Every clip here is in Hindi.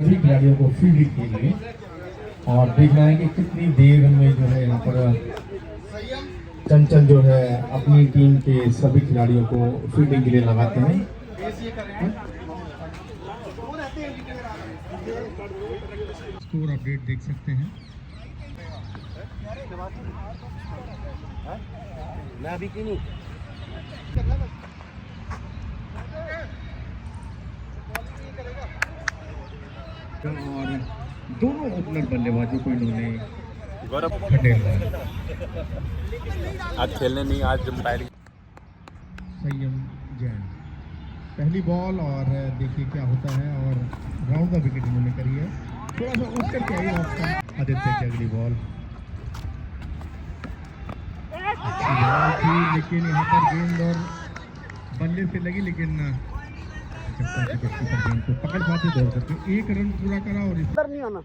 सभी खिलाड़ियों को फील्ड के लिए और देखना है कि कितनी देर में जो है यहाँ पर चंचल जो है अपनी टीम के सभी खिलाड़ियों को फील्डिंग के लिए लगाते हैं। स्कोर अपडेट देख सकते हैं। मैं अभी क्यों नहीं और दोनों ओपनर बल्लेबाजों को इन्होंने आज खेलने नहीं, आज मोबाइल संयम जैन पहली बॉल और देखिए क्या होता है और राउंड का विकेट इन्होंने करी है। थोड़ा सा उठ करके आई ऑप्शन आदित्य की अगली बॉल अच्छी बॉल थी लेकिन यहाँ पर गेंद और बल्ले से लगी लेकिन गेंद को पकड़ पाते दौड़ करके एक रन पूरा करा और इस नहीं आना।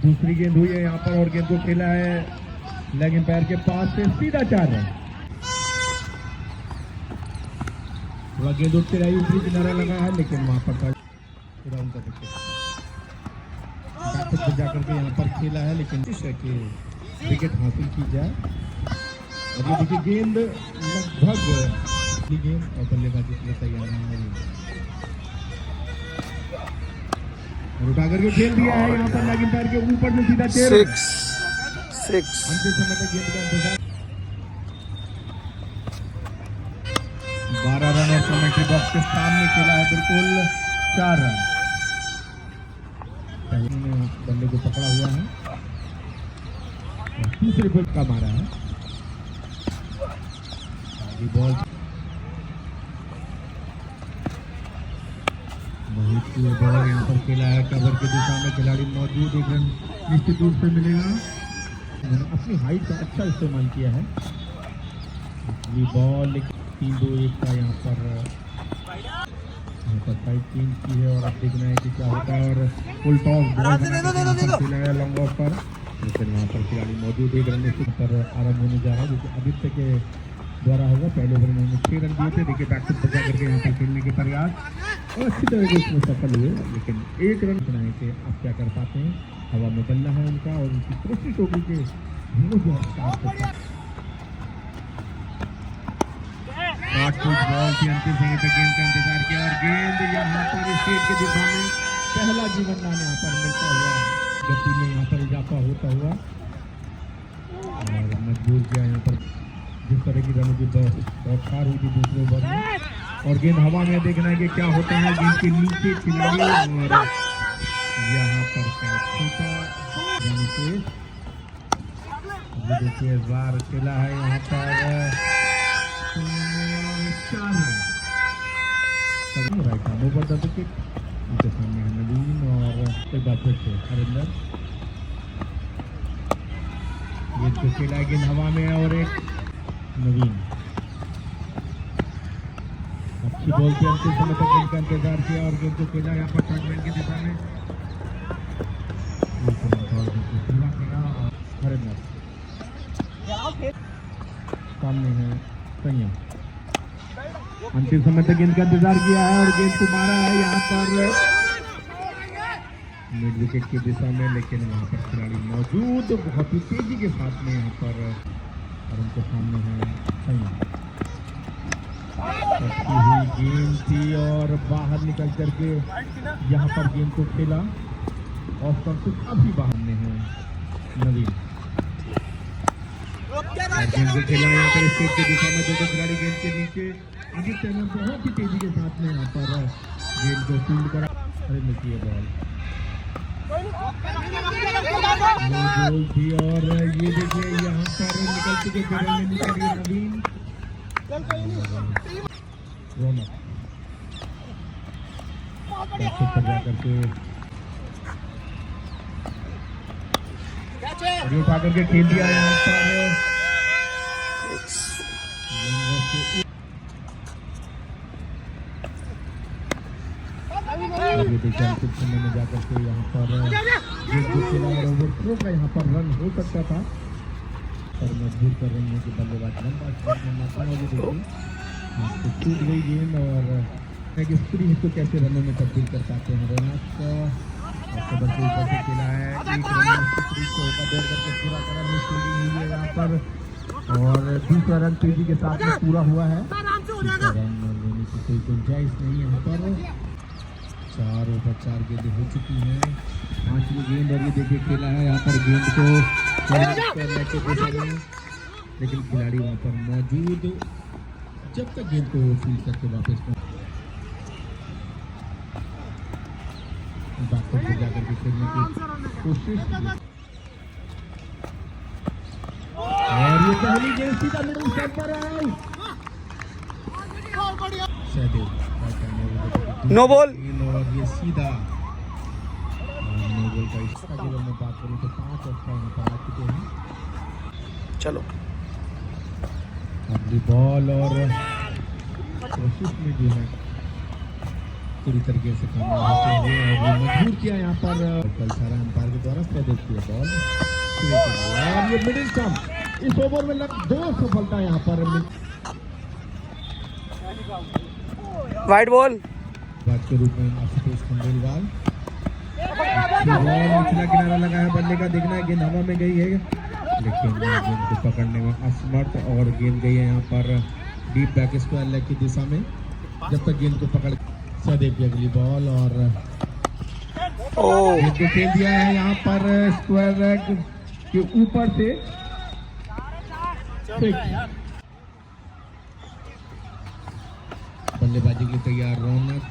दूसरी गेंद हुई है यहाँ पर और गेंद को खेला है लेग एम्पायर के पास से सीधा 4 रन। वह गेंद उठते रही ऊपरी किनारा लगा है लेकिन वहां पर उनका विकेट जाकर के यहाँ पर खेला है लेकिन विकेट हासिल की जाए। और ये देखिए गेंद लगभग गेंद और बल्लेबाजी के लिए तैयार है और उठा करके खेल दिया है यहाँ पर लेग एम्पायर के ऊपर से सीधा 6 अंतिम समय तक गेंद का इंतजार। 12 रन और कमेंट्री बॉक्स के सामने खेला है बिल्कुल 4 रन। पहले बल्ले को पकड़ा हुआ है और दूसरे बॉल का मारा है बॉल बॉल यहाँ पर खेला है कवर के दिशा में खिलाड़ी मौजूद एक रन निश्चित रूप से मिलेगा। अपनी हाइट का अच्छा इस्तेमाल किया है। ये बॉल 3-2-1 का यहाँ पर साइड चेंज की है और अब देखना है कि क्या होता है और फुल टॉस बॉल खेला है लॉन्ग ऑफ पर लेकिन वहाँ पर खिलाड़ी मौजूद एक रन पर आरंभ होने जा रहा है जो आदित्य के द्वारा होगा। पहले ओवर में उन्होंने 6 रन दिए थे। देखिए बैक टू बचा करके यहाँ पर खेलने के प्रयास और अच्छी तरह से इसमें सफल हुए लेकिन 1 रन बनाए थे। अब क्या कर पाते हैं, हवा में बल्ला है उनका और उनकी कोशिश होगी कि बॉल थी अंतिम समय पे गेंद का इंतजार किया और गेंद यहाँ पर स्टेट के दिशा में पहला जीवन दान यहाँ पर मिलता हुआ गति में यहाँ पर इजाफा होता हुआ और मजबूर किया यहाँ पर जिस तरह की रनों की बौछार हुई थी दूसरे ओवर में और गेंद हवा में देखना है कि क्या होता है। गेंद के नीचे खिलाड़ी और यहाँ पर देखिए इस बार खेला है यहाँ पर 4 right hand over the wicket उनके सामने है नवीन और एक बार फिर से हरिंदर ये तो खेला गेंद हवा में और एक नवीन अच्छी बॉल थी अंतिम समय तक गेंद का इंतजार किया और गेंद को खेला यहाँ पर टर्नमैन की दिशा में हरिंदर सामने है संयम अंतिम समय तक गेंद का इंतजार किया है और गेंद को मारा है यहाँ पर मिड विकेट की दिशा में लेकिन वहाँ पर खिलाड़ी मौजूद बहुत ही तेजी के साथ में यहाँ पर और उनके सामने है संयम। अच्छी हुई गेंद थी और बाहर निकल करके यहाँ पर गेंद को खेला और सबसे काफी बाहर में है नवीन गेंद को खेला यहाँ पर स्टेट की दिशा में दो खिलाड़ी गेंद के नीचे आदित्य ने बहुत ही तेजी के साथ में यहाँ पर गेंद को फील्ड करा। अरे निकली बॉल गोल थी और ये देखिए यहाँ पर निकल चुके नवीन रौनक पर जाकर के उठा करके खेल दिया यहाँ पर कुछ समय में जाकर के यहाँ पर ओवर थ्रो का यहाँ पर रन हो सकता था पर मजबूर कर रही है कि बल्लेबाज लंबा तो टूट गई गेंद और एक स्प्री को कैसे रनों में तब्दील कर पाते हैं। रौनक कबर के ऊपर से खेला है, एक रन स्प्री को दौड़ करके पूरा करा, फील्डिंग हुई है यहाँ पर और दूसरा रन तेजी के साथ में पूरा हुआ है। तीसरा रन लेने की कोई गुंजाइश नहीं है यहाँ पर। 4 ओवर 4 गेंदें हो चुकी हैं, 5वीं गेंद और ये देखिए खेला है यहाँ पर गेंद को, लेकिन खिलाड़ी वहाँ पर मौजूद, जब तक गेंद को फील्ड करके वापस बास्केट पे जाकर के खेलने की कोशिश की और ये पहली गेंद सीधा मिडिल स्टंप पर आई। नो बॉल और ये सीधा नो बॉल का इसका अगर मैं बात करूं तो 5 ओवर यहाँ पर आ चुके हैं। चलो अगली बॉल और कोशिश में जो है पूरी तरीके से काम होते हुए और मजबूर किया यहाँ पर कल सारा अंपायर के द्वारा सहदेव की बॉल और ये मिडिल स्टंप। इस ओवर में लग 2 सफलता यहाँ पर वाइड बॉल बात के रूप में आशुतोष खंडेलवाल। निचला किनारा लगा है बल्ले का, देखना है गेंद हवा में गई है लेकिन गेंद को पकड़ने में असमर्थ और गेंद गई है यहाँ पर डीप बैक स्क्वायर लेग की दिशा में। जब तक गेंद को पकड़ सहदेव की अगली बॉल और गेंद को खेल दिया है यहाँ पर स्क्वायर लेग के ऊपर से। बल्लेबाजी के लिए तैयार रौनक,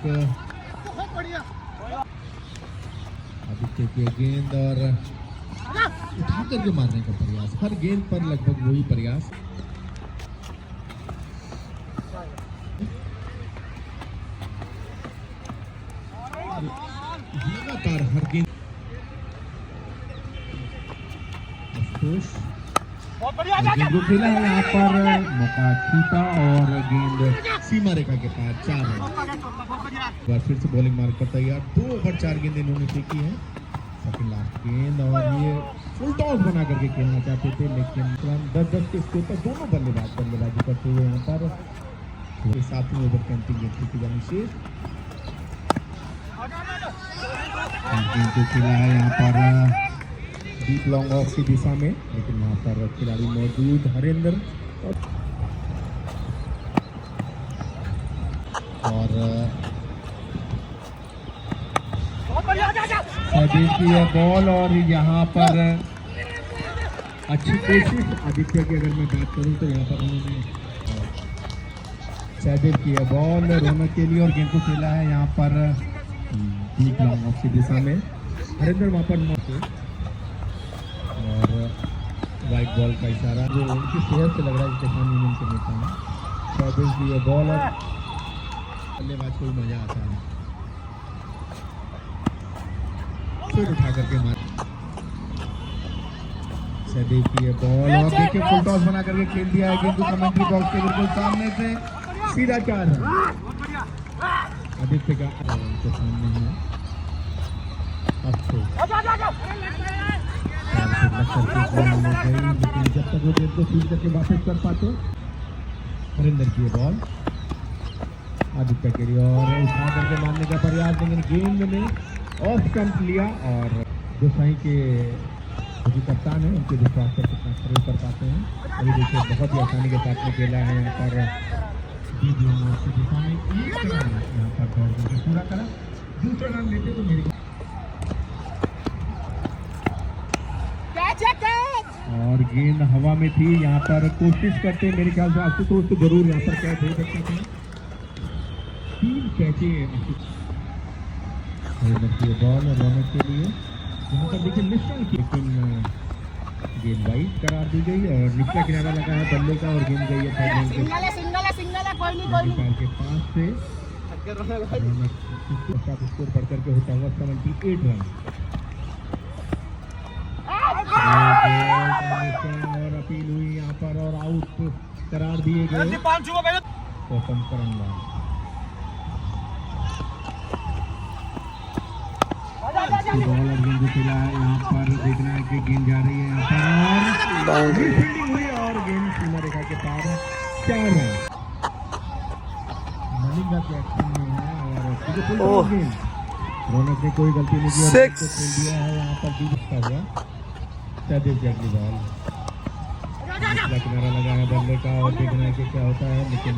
आदित्य की गेंद और उठा करके मारने का प्रयास, हर गेंद पर लगभग वही प्रयास। लगातार हर गेंद गेंद को खेला है यहाँ पर मौका छूटा और गेंद सीमा रेखा के पास 4 है। फिर से बॉलिंग मार कर तैयार, 2 ओवर 4 गेंद इन्होंने फेंकी है। सेकंड लास्ट गेंद और ये फुल टॉस बना करके खेलना चाहते थे लेकिन 10-10 के स्कोर पर दोनों बल्लेबाजी करते हुए यहाँ पर 7वें ओवर की अंतिम गेंद फेंकी जानी शेष। गेंद को खेला है यहाँ पर डीप लॉन्ग ऑफ की दिशा में, लेकिन वहाँ पर खिलाड़ी मौजूद हरेंद्र और सहदेव की यह बॉल और यहाँ पर अच्छी कोशिश आदित्य की अगर मैं बात करूँ तो यहाँ पर उन्होंने सहदेव की यह बॉल रौनक के लिए और गेंद को खेला है यहाँ पर डीप लॉन्ग ऑफ की दिशा में। हरेंद्र वहाँ पर मौजूद और वाइट बॉल का इशारा जो उनकी सेहत से लग रहा है किसान यूनियन के नेता हैं। सहदेव की यह बॉल और बल्लेबाज को मजा आता है, फिर उठा करके मार। सहदेव की यह बॉल और देखिए फुल टॉस बना करके खेल दिया है गेंद को कमेंट्री बॉक्स के बिल्कुल सामने से सीधा 4 है। आदित्य का उनके सामने है लेकिन जब तक वो गेंद को फील्ड करके वापस कर पाते। हरिंदर की बॉल आदित्य के लिए और उठा करके मारने का प्रयास, लेकिन गेंद में ऑफ स्टंप लिया और जो साई के जो कप्तान है उनके विश्वास पर कितना खड़े कर पाते हैं। अभी देखिए बहुत ही आसानी के साथ में खेला है यहाँ पर दिशा में यहाँ पर दौड़ करके पूरा करा, दूसरा रन लेते तो मेरे और गेंद हवा में थी। यहाँ पर कोशिश करते मेरे ख्याल से आशुतोष तो जरूर यहाँ पर कैच हो सकते थे। 3 कैचे बॉल और रौनक के लिए यहाँ पर देखिए मिश्रण की, लेकिन गेंद वाइड करार दी गई और निचला किनारा लगा है बल्ले का और गेंद गई है के पास से। स्कोर बढ़ करके होता हुआ 78 रन और अपील हुई यहाँ पर और आउट करार दिए गए गौतम करंगलाल। बॉल और गेंद खेला है यहाँ पर, देखना है कि गेंद जा रही है यहाँ पर और फील्डिंग हुई और गेंद सीमा रेखा के पार 4 रन। कलिंगा के एक्शन में है और सीधे फुल ओह। टॉस गेंद। रौनक ने कोई गलती नहीं की और Six. गेंद को खेल दिया है यहाँ पर डीप का हुआ सहदेव की अगली बॉल। निचला किनारा लगा है बल्ले का और देखना है कि क्या होता है, लेकिन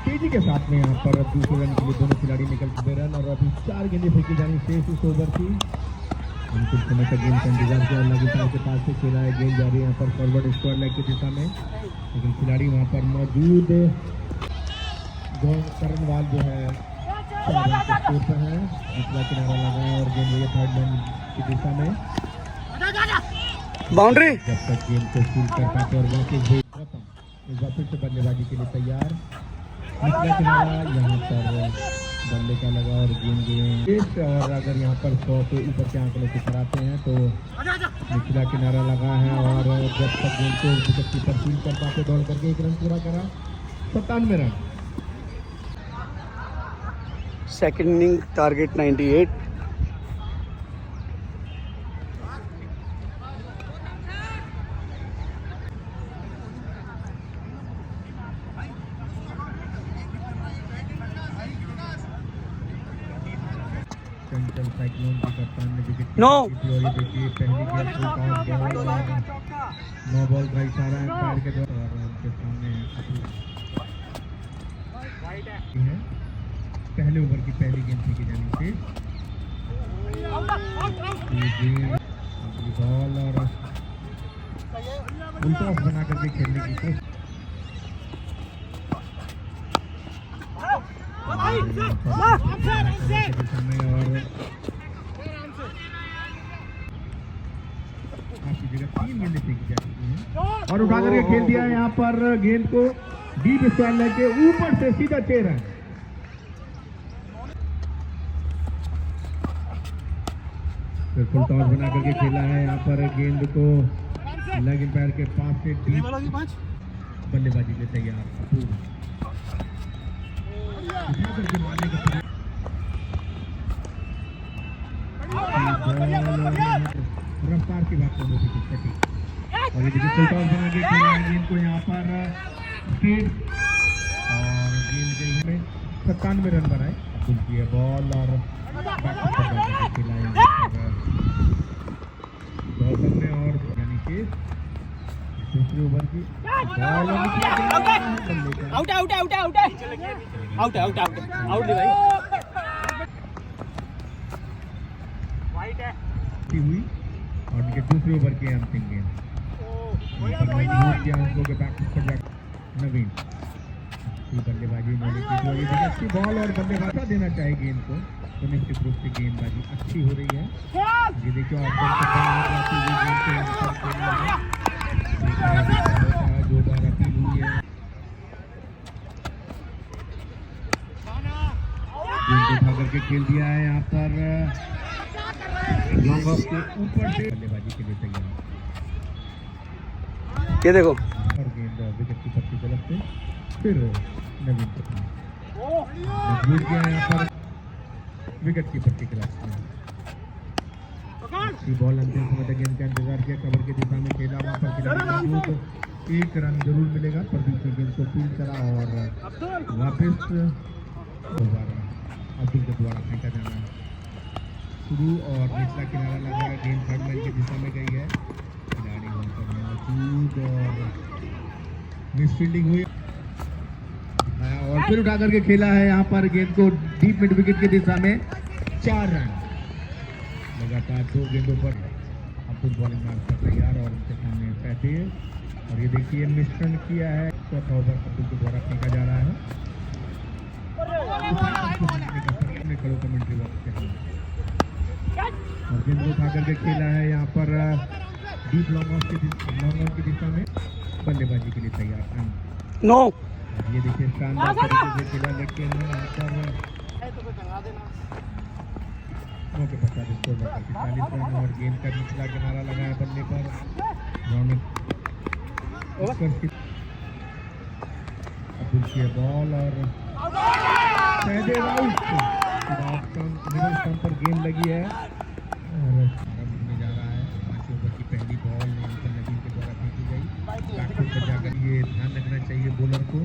तेजी के साथ में यहाँ पर दूसरे रन के लिए दोनों खिलाड़ी निकल चुके रन और अभी 4 गेंदें फेंकी जानी शेष इस ओवर की। हम कुछ समय तक गेंद का इंतजार किया, लगातार के पास से खेला है, गेंद जा रही है यहाँ पर फॉरवर्ड स्क्वायर लेग की दिशा में, लेकिन खिलाड़ी वहाँ पर मौजूद करनवाल जो है 4 रन के स्कोर पर है। निचला किनारा लगा है और गेंद ये थर्ड लाइन की दिशा में। बाउंड्री। जब तक गेंद को फील कर पाते और वापस फिर से बल्लेबाजी के लिए तैयार। निचला किनारा यहाँ पर बल्ले का लगा और गेंद गए और अगर यहाँ पर 100 के ऊपर के आंकड़े से कराते हैं तो निचला किनारा लगा है और जब तक गेंद को विकेट कीपर फील कर पाते दौड़ करके 1 रन पूरा करा। 97 रन। Second inning target 98। चंचल साइक्लोन की कप्तान ने विकेट No. और ये देखिए पहली गेंद फुल टॉस बॉल और 9 बॉल का इशारा है पैर के द्वारा और उनके सामने है पहले ओवर की पहली गेंद फेंकी जानी थी। बॉल और फुल टॉस बना करके खेलने की कोशिश। और उठा करके खेल दिया है यहाँ पर गेंद को डीप स्क्वायर लेग के ऊपर से सीधा 6 रन। फिर फुल टॉस बना करके खेला है यहाँ पर गेंद को लेग एम्पायर के पास से डीप बल्लेबाजी के तैयार। उठा करके मारने का रफ्तार की बात करो सटीक और ये देखिए फुल टॉस बना के खेला है गेंद को यहाँ पर स्पीड और गेंद गई है 97 रन बनाए। अब्दुल की है बॉल और खेला है गौतम ने और यानी कि दूसरे ओवर की ball out out out out out out out out भाई हुई और उनके दूसरे ओवर की अंतिम गेंद नवीन बल्लेबाजी अच्छी बॉल और बल्लेबाजी देना चाहे गेंद को तो निश्चित रूप से गेंदबाजी अच्छी हो रही है। ये देखिए जो बार अपील हुई है गेंद को उठा करके खेल दिया है यहाँ पर लॉन्ग ऑफ के ऊपर से बल्लेबाजी के लिए तैयार। ये देखो और गेंद विकेट कीपर की तरफ से फिर नवीन को मजबूत किया यहाँ पर विकेट कीपर की तरफ से बॉल अंतिम समय तक गेंद का इंतजार किया, कवर की दिशा में खेला वहाँ पर खिलाड़ी मौजूद 1 रन जरूर मिलेगा। प्रदीप ने गेंद को फील्ड करा और वापस दोबारा अब्दुल के द्वारा फेंका जाना है शुरू और निचला किनारा लगा गेंद थर्ड लाइन की दिशा में गई है। खिलाड़ी वहाँ पर मौजूद और मिस फील्डिंग हुई और फिर उठा करके खेला है यहाँ पर गेंद को डीप मिड विकेट की दिशा में 4 रन। लगातार 2 गेंदों पर अब्दुल बॉलिंग मार्क पर तैयार और उनके सामने 35 और ये देखिए मिश्रण किया है। चौथा ओवर अब्दुल के द्वारा फेंका जा रहा है खड़ो कमेंट्री बॉक्स के और गेंद को उठा करके खेला है यहाँ पर डीप लॉन्ग ऑफ की दिशा में बल्लेबाजी के लिए तैयार। नो ये देखिए शानदार तरीके से खेला लेकिन यहाँ पर ओके 45 रन और गेंद का निचला किनारा लगाया बल्ले पर रौनक अब्दुल की बॉल और सहदेव आउट मिडल स्टंप पर गेंद लगी है और रन होने जा रहा है। 5 ओवर की पहली बॉल नवीन के द्वारा फेंकी गई। बैकफुट पर जाकर ये ध्यान रखना चाहिए बॉलर को।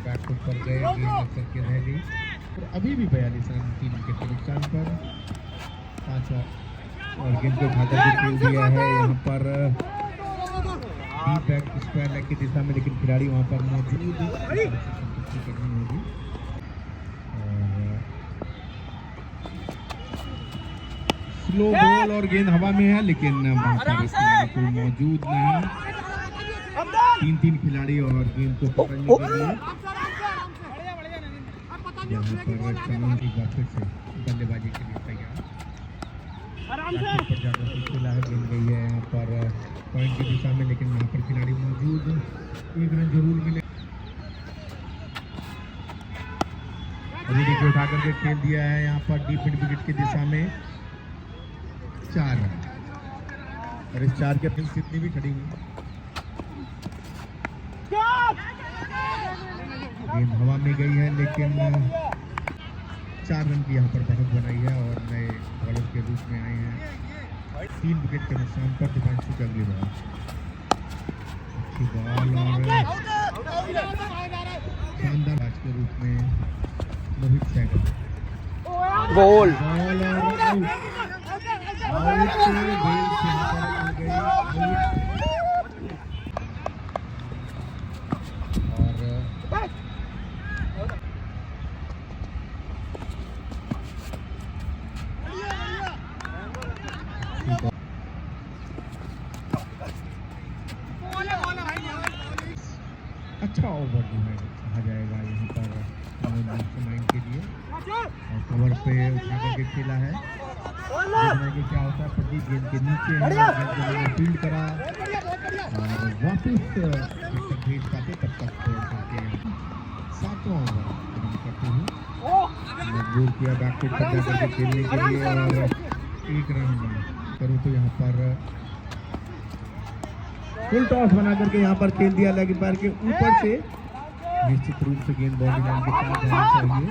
बैकफुट पर गए, गेंद करके रह गई और अभी भी 42 रन 3 विकेट के नुकसान पर 5 और गेंद को उठाकर भी खेल दिया है यहाँ पर डीप बैक स्क्वायर लेग की दिशा में, लेकिन खिलाड़ी वहाँ पर मौजूद संतुष्टि करनी होगी। स्लो बॉल और गेंद हवा में है, लेकिन वहाँ पर कोई मौजूद नहीं। 3 खिलाड़ी और गेंद को पकड़ने के लिए यहाँ पर चमन की फिर से बल्लेबाजी के लिए तैयार पर जाकर के खेला है। गेंद गई है यहाँ पर पॉइंट की दिशा में, लेकिन यहाँ पर खिलाड़ी मौजूद, 1 रन जरूर मिले। अभी देखिए उठा करके खेल दिया है यहाँ पर डीप मिड विकेट की दिशा में 4 रन और इस 4 के फिल्म कितनी भी खड़ी हुई। गेंद हवा में गई है, लेकिन 4 रन की यहाँ पर बढ़त बनाई है और नए बॉलर के रूप में आए हैं। 3 विकेट के नुकसान पर दिपांशु की अगली बॉल, अच्छी बॉल और शानदार आज के रूप में मोहित सहगल, गोल बॉल और आउट से गेंद से यहाँ पर आ गई आउट अच्छा ओवर जो है कहा जाएगा यहाँ पर माइंड के लिए और कवर पे उठा करके खेला है। देखना कि क्या होता है। प्रदीप गेंद के नीचे है, गेंद को फील्ड करा और वापस जब तक भेज पाते तब तक छोड़ करके 7वां ओवर खत्म करते हुए मजबूर किया बैकफुट पर जाकर के खेलने के लिए और 1 रन करूँ तो यहाँ पर फुल टॉस बना करके यहाँ पर खेल दिया लेग पैर के ऊपर से। निश्चित रूप से गेंद बाउंड्री लाइन के पास जाना चाहिए,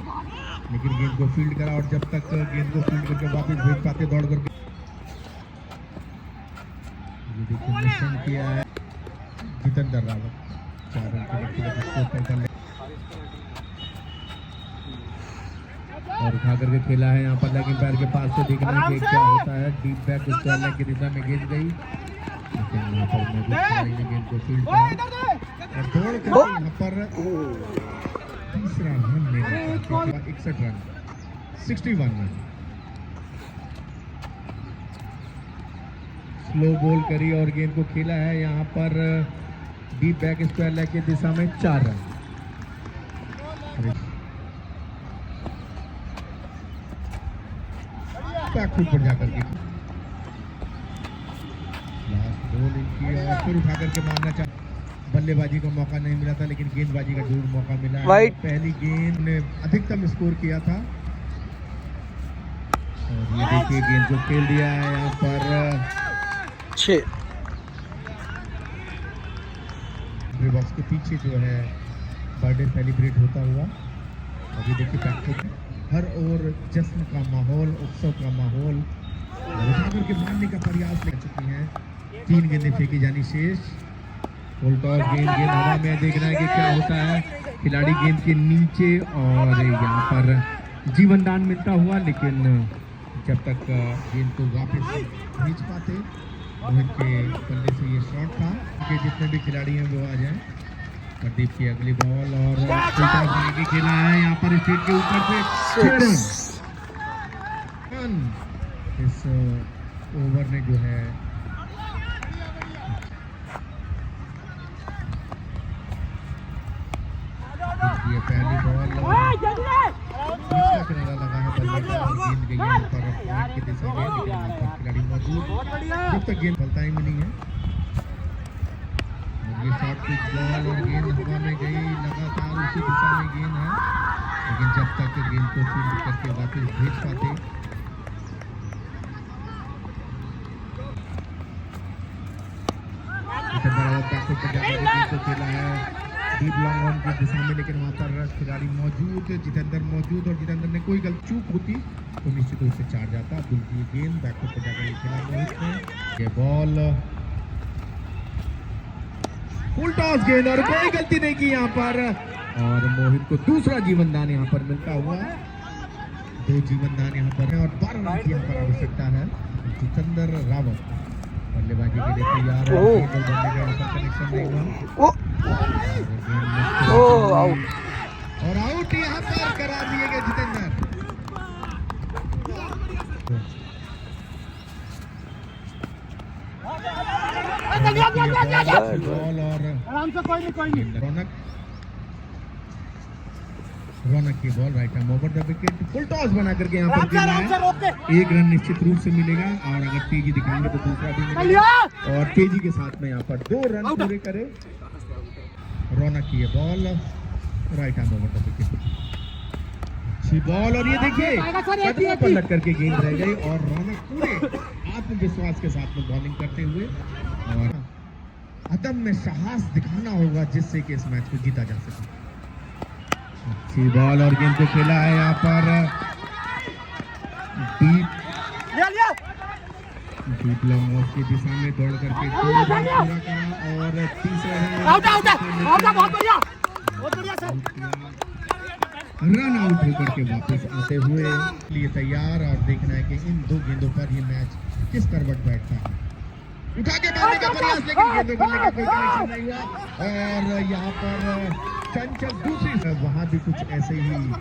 लेकिन गेंद को फील्ड करा और जब तक गेंद को फील्ड करके वापस भेज पाते दौड़ करके ये देखिए मिशन किया है जितेंद्र रावत 4 रन के व्यक्तिगत स्कोर पर कर और उठा करके खेला है यहाँ पर लेग पैर के पास से। देखना कि क्या होता है। डीप बैक स्क्वायर लेग की दिशा में गेंद गई, लेकिन यहाँ पर मौजूद खिलाड़ी ने गेंद को फील्ड किया और दौड़ कर यहाँ पर तीसरा रन लेना 61 रन 61 रन। स्लो बॉल करी और गेंद को खेला है यहाँ पर डीप बैक स्क्वायर लेग की दिशा में 4 रन। बैकफुट पर जाकर के बॉल इनकी और फिर उठा करके मारना चाह, बल्लेबाजी का मौका नहीं मिला था, लेकिन गेंदबाजी का जरूर मौका मिला। पहली गेंद ने अधिकतम स्कोर किया था और ये देखिए गेंद को खेल दिया है यहाँ पर 6 बॉक्स के पीछे जो है बर्थडे सेलिब्रेट होता हुआ। अभी देखिए बैकफुट हर ओवर जश्न का माहौल, उत्सव का माहौल उठा करके मारने का प्रयास ले चुकी हैं। 3 गेंदें फेंकी जानी शेष। फुल टॉस गेंद हवा में, देखना है कि क्या होता है। खिलाड़ी गेंद के नीचे और यहाँ पर जीवन दान मिलता हुआ, लेकिन जब तक गेंद को वापस भेज पाते मोहित के बल्ले से ये शॉट था कि जितने भी खिलाड़ी हैं वो आ जाएं। प्रदीप की अगली बॉल और फुल टॉस की खेला है यहाँ पर स्टेट के ऊपर से 6 रन। इस ओवर ने जो है ये पहली बॉल दूसरा किनारा लगा है बल्ले का और गेंद गई है ऊपर पॉइंट की दिशा में, लेकिन वहाँ पर खिलाड़ी मौजूद जब तक गेंद फलता ही मिली है। और ये शॉट पिच बॉल और गेंद हवा में गई, लगातार उसी दिशा में गेंद है, लेकिन जब तक गेंद को फील्ड करके वापस भेज पाते तो खेला है डीप लॉन्ग ऑन की दिशा में, लेकिन वहाँ पर खिलाड़ी मौजूद, जितेंद्र मौजूद और जितेंद्र ने कोई गलत चूक होती तो निश्चित रूप से 4 जाता। अब्दुल की गेंद बैकफुट पर जाकर खेला मोहित ने। ये बॉल फुल टॉस गेंद और कोई गलती नहीं की यहाँ पर, और मोहित को दूसरा जीवन दान यहाँ पर मिलता हुआ। 2 जीवन दान यहाँ पर है और 12 रन की यहाँ पर आवश्यकता है। जितेंद्र रावत बल्लेबाजी के लिए तैयार है, यहाँ पर कनेक्शन नहीं हुआ और आउट यहाँ पर करार दिए गए जितेंद्र। बॉल और आराम से, कोई नहीं। रौनक की ball right arm over the wicket, full toss बना करके यहाँ पर खेलना है। 1 रन निश्चित रूप से मिलेगा और अगर तेजी दिखाएंगे तो दूसरा भी मिलेगा और तेजी के साथ में यहाँ पर 2 रन पूरे करे। रौनक की ये ball right arm over the wicket, अच्छी बॉल और ये देखिए कदमों पर लग करके गेंद रह गई और रौनक पूरे आत्मविश्वास के साथ में बॉलिंग करते हुए और अदम्य साहस दिखाना होगा जिससे कि इस मैच को जीता जा सके। अच्छी बॉल और गेंद को खेला है यहाँ पर डीप लॉन्ग ऑफ की दिशा में दौड़ करके 2 रन पूरा करा और तीसरा रन आउट होकर के वापस आते हुए लिए तैयार और देखना है कि इन 2 गेंदों पर ये मैच किस करवट बैठता है। उठा के मारने का प्रयास लेकिन गेंदों को लेकर कोई कनेक्शन नहीं हुआ और यहाँ पर चंचल दूसरी वहां भी कुछ ऐसे ही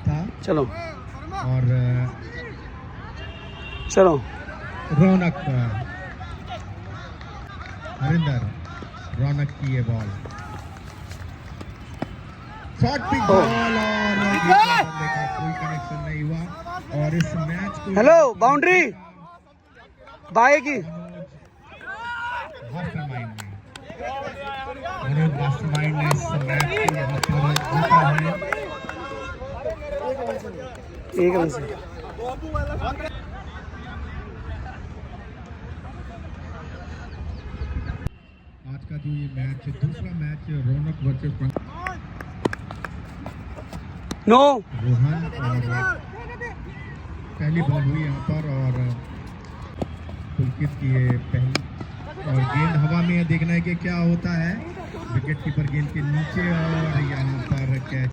था। चलो रौनक हरिंदर, रौनक की ये बॉल शॉर्ट पिच बॉल और कोई कनेक्शन नहीं हुआ और इस मैच को हेलो बाउंड्री बाय की मास्टरमाइंड ने इस मैच को यहाँ पर जीता है 1 रन से। आज का जो ये मैच दूसरा मैच रौनक वर्सेस नो रोहन और पहली बॉल हुई यहाँ पर और पुलकित की ये पहली और गेंद हवा में देखना है कि क्या होता है। विकेट कीपर गेंद के नीचे और यहाँ पर कैच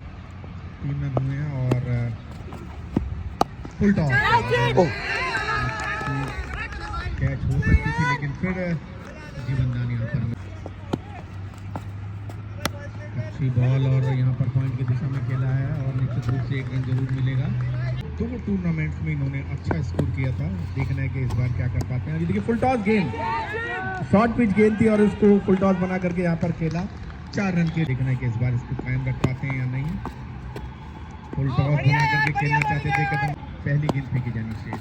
3 रन हुए हैं और फुल टॉस कैच हो सकती थी लेकिन फिर जीवनदान यहाँ पर अच्छी बॉल और यहाँ पर पॉइंट की दिशा में खेला है और निश्चित रूप से 1 रन जरूर मिलेगा। 2 टूर्नामेंट्स में इन्होंने अच्छा स्कोर किया था, देखना है कि इस बार क्या कर पाते हैं। देखिए फुल टॉस गेंद शॉर्ट पिच गेंद थी और उसको फुल टॉस बना करके यहाँ पर खेला 4 रन के, देखना है कि इस बार इसको कायम रख पाते हैं या नहीं। फुल टॉस बना करके खेलना चाहते थे, कदम पहली गेंद फेंकी जानी चाहिए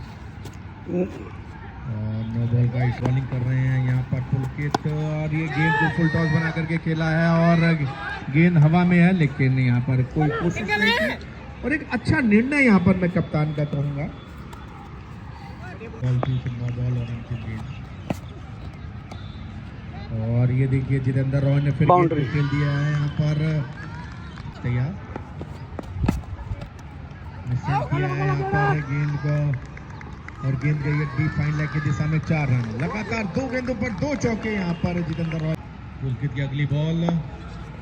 और नो बॉल का बॉलिंग कर रहे हैं यहाँ पर पुलकित और ये गेंद को फुल टॉस बना करके खेला है और गेंद हवा में है लेकिन यहाँ पर कोई कोशिश नहीं की और एक अच्छा निर्णय यहाँ पर मैं कप्तान का कहूँगा। बॉल और गेंद और ये देखिए जितेंद्र रॉय ने फिर खेल दिया है यहाँ पर तैयार किया है यहाँ पर गेंद को और गेंद गई है डीप फाइन लेग की दिशा में 4 रन लगातार 2 गेंदों पर 2 चौके यहाँ पर जितेंद्र रॉय। पुलकित की अगली बॉल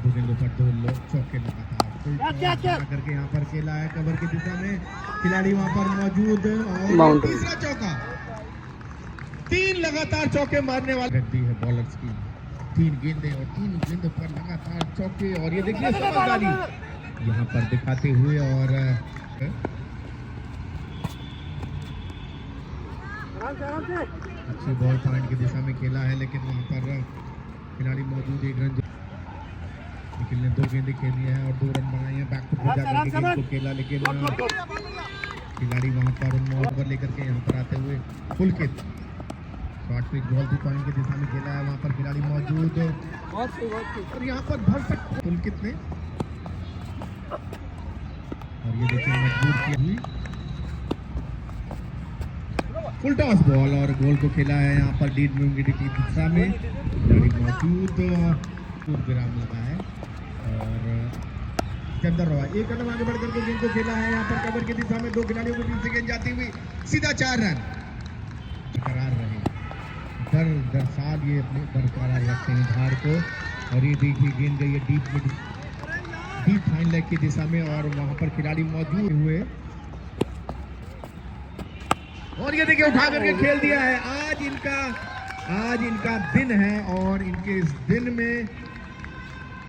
2 गेंदों पर 2 चौके लगातार करके यहाँ पर खेला है कवर की दिशा में, खिलाड़ी वहां पर मौजूद और तीसरा चौका 3 लगातार चौके मारने वाले व्यक्ति है बॉलर्स की 3 गेंदें और 3 गेंदों पर लगातार चौके और ये देखिए समझदारी यहाँ पर दिखाते हुए और अच्छी बॉल पॉइंट की दिशा में खेला है लेकिन वहां पर खिलाड़ी मौजूद 1 रन निखिल ने 2 गेंदें खेली है और 2 रन बनाए हैं। बैक टू बैक जाकर के गेंद को खेला लेकिन खिलाड़ी वहां पर ओवर लेकर के यहाँ पर आते हुए पुलकित शॉर्ट पिच बॉल 2 पॉइंट की दिशा में खेला है, वहां पर खिलाड़ी मौजूद और यहाँ पर भरसक पुलकित ने और ये देखिए मजबूर किया हुई फुल टॉस बॉल और गोल को खेला है यहाँ पर लीड में की दिशा में मौजूद विराम लगा है और जितेंद्र रॉय 1 कदम आगे बढ़ करके गेंद को खेला है यहाँ पर कवर की दिशा में 2 खिलाड़ियों के बीच से गेंद जाती हुई सीधा 4 रन बरकरार रहे। दर साल ये अपने बरकरार रखते हैं धार को और ये देखिए गेंद गई है डीप फाइन लेग की दिशा में और वहां पर खिलाड़ी मौजूद हुए और ये देखिए उठा करके खेल दिया है। आज इनका दिन है और इनके इस दिन में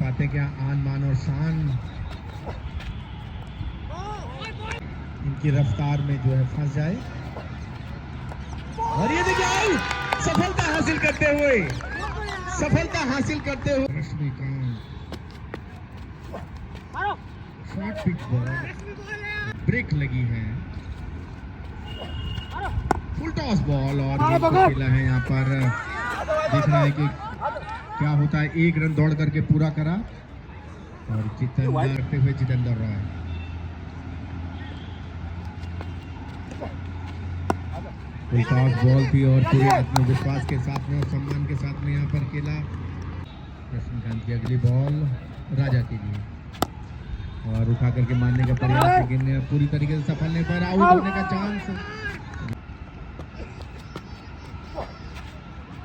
पाते क्या आन मान और शान इनकी रफ्तार में जो है फंस जाए। और ये देखिए आउट, सफलता हासिल करते हुए Rashmikant short pitch ball break लगी है, फुल टॉस बॉल और खेला है। यहाँ पर देखना है कि क्या होता है। 1 रन दौड़ करके पूरा करा और Jitendra Roy full toss ball थी और पूरे आत्मविश्वास के साथ में और सम्मान के साथ में यहाँ पर खेला। रश्मिकांत की अगली बॉल राजा के लिए और उठा करके मारने का प्रयास लेकिन पूरी तरीके से सफल नहीं, पर आउट होने का चांस।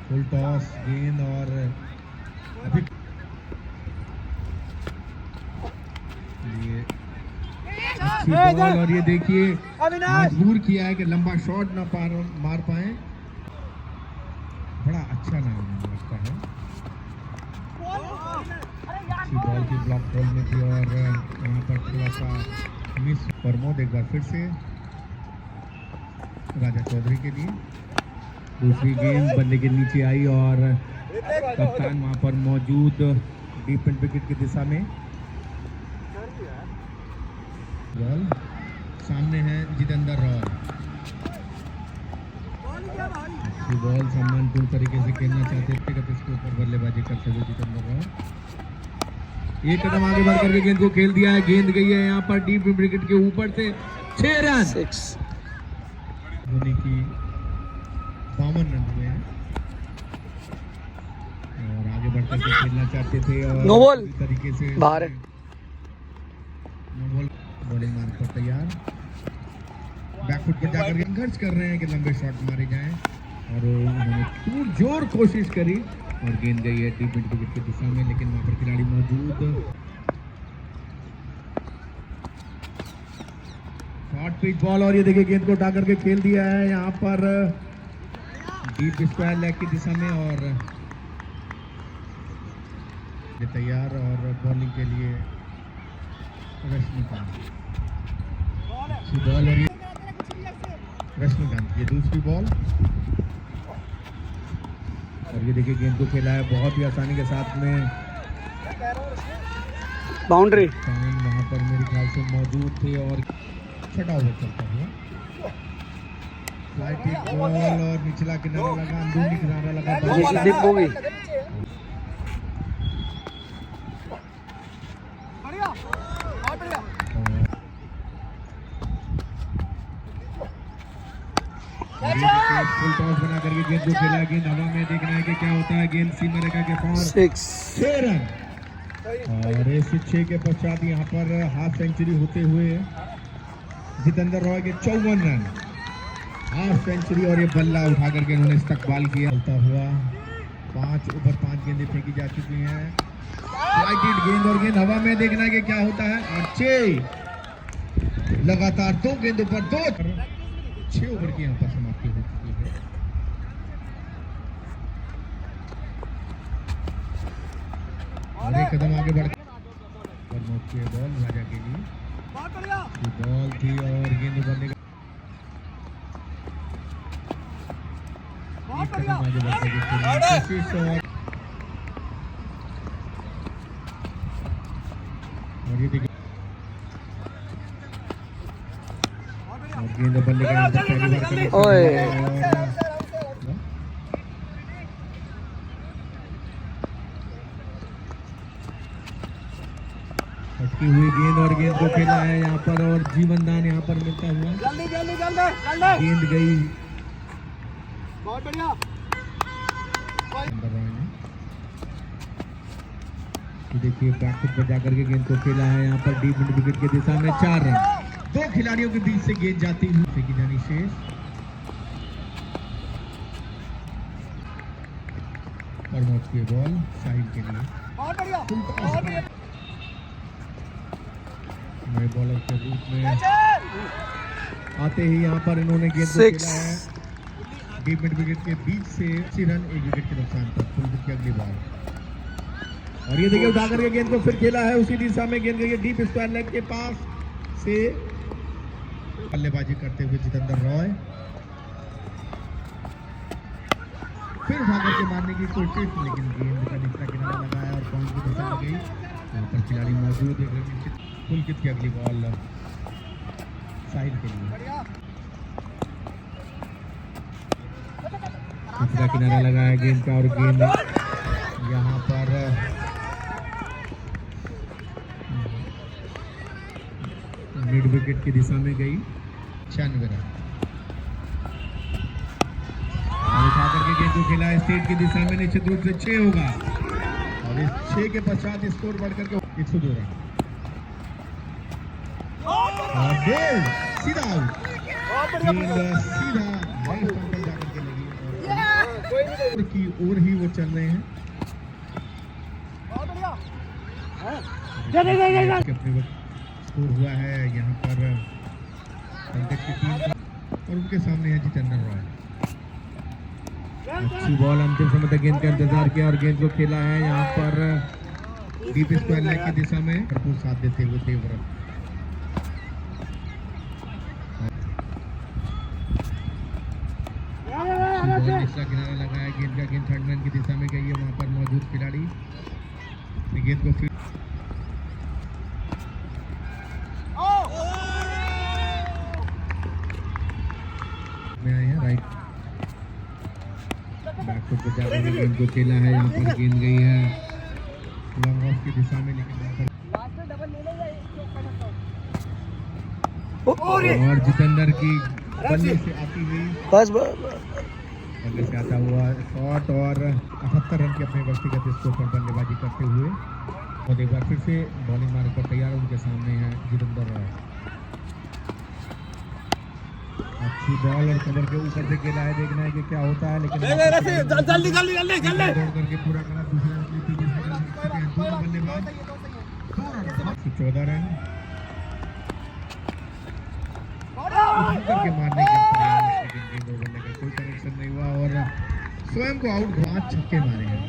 फुल टॉस गेंद और अभी ये अच्छी बॉल और ये देखिए मजबूर किया है कि लंबा शॉट ना मार पाए। बड़ा अच्छा नाम लगता है। अच्छी बॉल की ब्लॉक बॉल में थी और यहाँ पर थोड़ा सा मिस। प्रमोद एक बार फिर से राजा चौधरी के लिए दूसरी गेंद बल्ले के नीचे आई और कप्तान वहां पर मौजूद डीप एंड विकेट की दिशा में। बॉल सामने है जितेंद्र रॉय, अच्छी बॉल सम्मानपूर्ण तरीके से खेलना चाहते थे इसके ऊपर बल्लेबाजी करते हुए जितेंद्र रॉय। 1 कदम आगे बढ़ करके गेंद को खेल दिया है, गेंद गई है यहाँ पर डीप विकेट के ऊपर से 6 रन। धोनी की 52 रन हुए हैं और आगे बढ़ करके खेलना चाहते थे और नो बॉल तरीके से बाहर है। नो बॉल बॉलिंग मान पर तैयार, बैकफुट पर जाकर संघर्ष कर रहे हैं कि लंबे शॉट मारे जाएं और उन्होंने पुरजोर कोशिश करी और गेंद गई है डीप विकेट की दिशा में, लेकिन वहां पर खिलाड़ी मौजूद। शॉर्ट पिच बॉल और ये देखिए गेंद को उठा करके खेल दिया है यहाँ पर डीप स्क्वायर लेग की दिशा में और तैयार और बॉलिंग के लिए रश्मिकांत। अच्छी बॉल और रश्मिकांत ये दूसरी बॉल और ये देखिए गेंद को खेला है बहुत ही आसानी के साथ में। बाउंड्री वहां पर मेरे ख्याल से मौजूद थे और छठा ओवर चलता हुआ फ्लाइट बॉल और निचला किनारा लगा, अंदरूनी किनारा लगा, डिप हो गई। फुल टॉस बना करके गेंद को खेला, गेंद हवा में, देखना है कि क्या होता है। गेंद सीमा रेखा के पार 6 रन और इस 6 के पश्चात यहाँ पर हाफ सेंचुरी होते हुए जितेंद्र रॉय के 54 रन, हाफ सेंचुरी और ये बल्ला उठा करके इन्होंने इस्तकबाल किया। चलता हुआ 5 ओवर 5 गेंदें फेंकी जा चुकी हैं, फ्लाइटेड गेंद और गेंद हवा में, देखना है कि क्या होता है। और 6 लगातार 2 गेंदों पर 6 ओवर की यहाँ पर समाप्ति हो चुकी है। और 1 कदम आगे बढ़ बॉल राजा के लिए बॉल थी और गेंद उभरने का 1 कदम आगे बढ़ने की कोशिश और ये देखिए और गेंद बल्ले का नाम पहली बार अटकी हुई गेंद और गेंद को खेला है यहाँ पर और जीवन दान यहाँ पर मिलता हुआ। गेंद गई बहुत बढ़िया देखिए बैकफुट पर जाकर के गेंद को खेला है यहाँ पर डीप विकेट की दिशा में 4 रन। 2 खिलाड़ियों के बीच से गेंद जाती हुई फेंकी जानी शेष और मौत की बॉल साहिल के लिए। नए बॉलर के रूप में आते ही यहाँ पर इन्होंने गेंद को खेला है डीप मिड विकेट के बीच से 6 रन 1 विकेट के नुकसान पर। पुलकित की अगली बॉल और ये देखिए उठा करके गेंद को फिर खेला है उसी दिशा में गेंद गई है डीप स्क्वायर लेग के पास से। बल्लेबाजी करते हुए जितेंद्र रॉय फिर उठा करके मारने की कोशिश, लेकिन गेंद का निचला किनारा लगाया और पॉइंट की दिशा में गई। यहाँ पर खिलाड़ी मौजूद है। पुलकित की अगली बॉल साहिल के लिए। निचला किनारा लगाया गेंद का और गेंद यहाँ पर मिड विकेट की दिशा में गई। 96 रन और उठा करके गेंद को खेला स्टेट की दिशा में, निश्चित रूप से 6 होगा और इस 6 के पश्चात स्कोर बढ़कर के 102 रन और गोल सीधा आउट। गेंद सीधा राइट स्टंप पर जाकर के लगी और की ओर ही वो चल रहे हैं। स्कोर हुआ है यहाँ पर पंकज की टीम का और उनके सामने है जितेंद्र रॉय। अच्छी बॉल अंतिम समय तक गेंद का इंतजार किया और गेंद को खेला है यहाँ पर डीप स्क्वायर लेग की दिशा में भरपूर साथ देते हुए देवव्रत। निचला किनारा लगाया गेंद का, गेंद थर्ड मैन की दिशा में गई है। वहां पर मौजूद खिलाड़ी गेंद को फिर में आए हैं राइट बैकफुट पे जाकर गेंद को खेला है। यहाँ पर गेंद गई है लॉन्ग ऑफ की दिशा में, लेकिन वहां पर और जितेंद्र की बल्ले से आती हुई बल्ले से आता हुआ शॉट और 78 रन के अपने व्यक्तिगत स्कोर पर बल्लेबाजी करते हुए और एक बार फिर से बॉलिंग मारने पर तैयार। उनके सामने है जितेंद्र रॉय। अच्छी बॉल और कवर के ऊपर से खेला है, देखना है कि क्या होता है, लेकिन जल्दी करके पूरा करा। दूसरा बल्लेबाज 14 रन करके मारने के बल्ले का कोई कनेक्शन नहीं हुआ और स्वयं को आउट। 5 छक्के मारे हैं,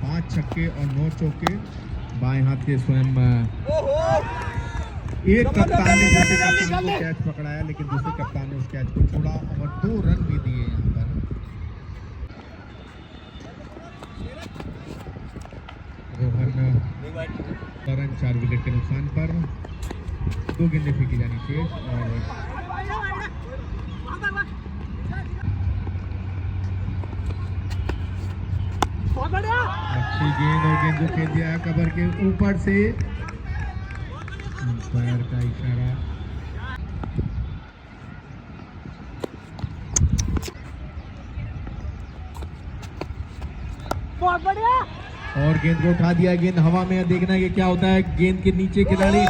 5 छक्के और 9 चौके बाएं हाथ के स्वयं। एक कप्तान ने दूसरे कप्तान को कैच पकड़ाया, लेकिन दूसरे कप्तान ने उस कैच को छोड़ा और 2 रन भी दिए यहाँ पर। रोहन रन 4 विकेट के नुकसान पर 2 गेंदें फेंकी जानी शेष और अच्छी गेंद और गेंद को खेल दिया है कवर के ऊपर से। अंपायर का इशारा बहुत बढ़िया और गेंद को उठा दिया। गेंद हवा में, देखना है कि क्या होता है। गेंद के नीचे खिलाड़ी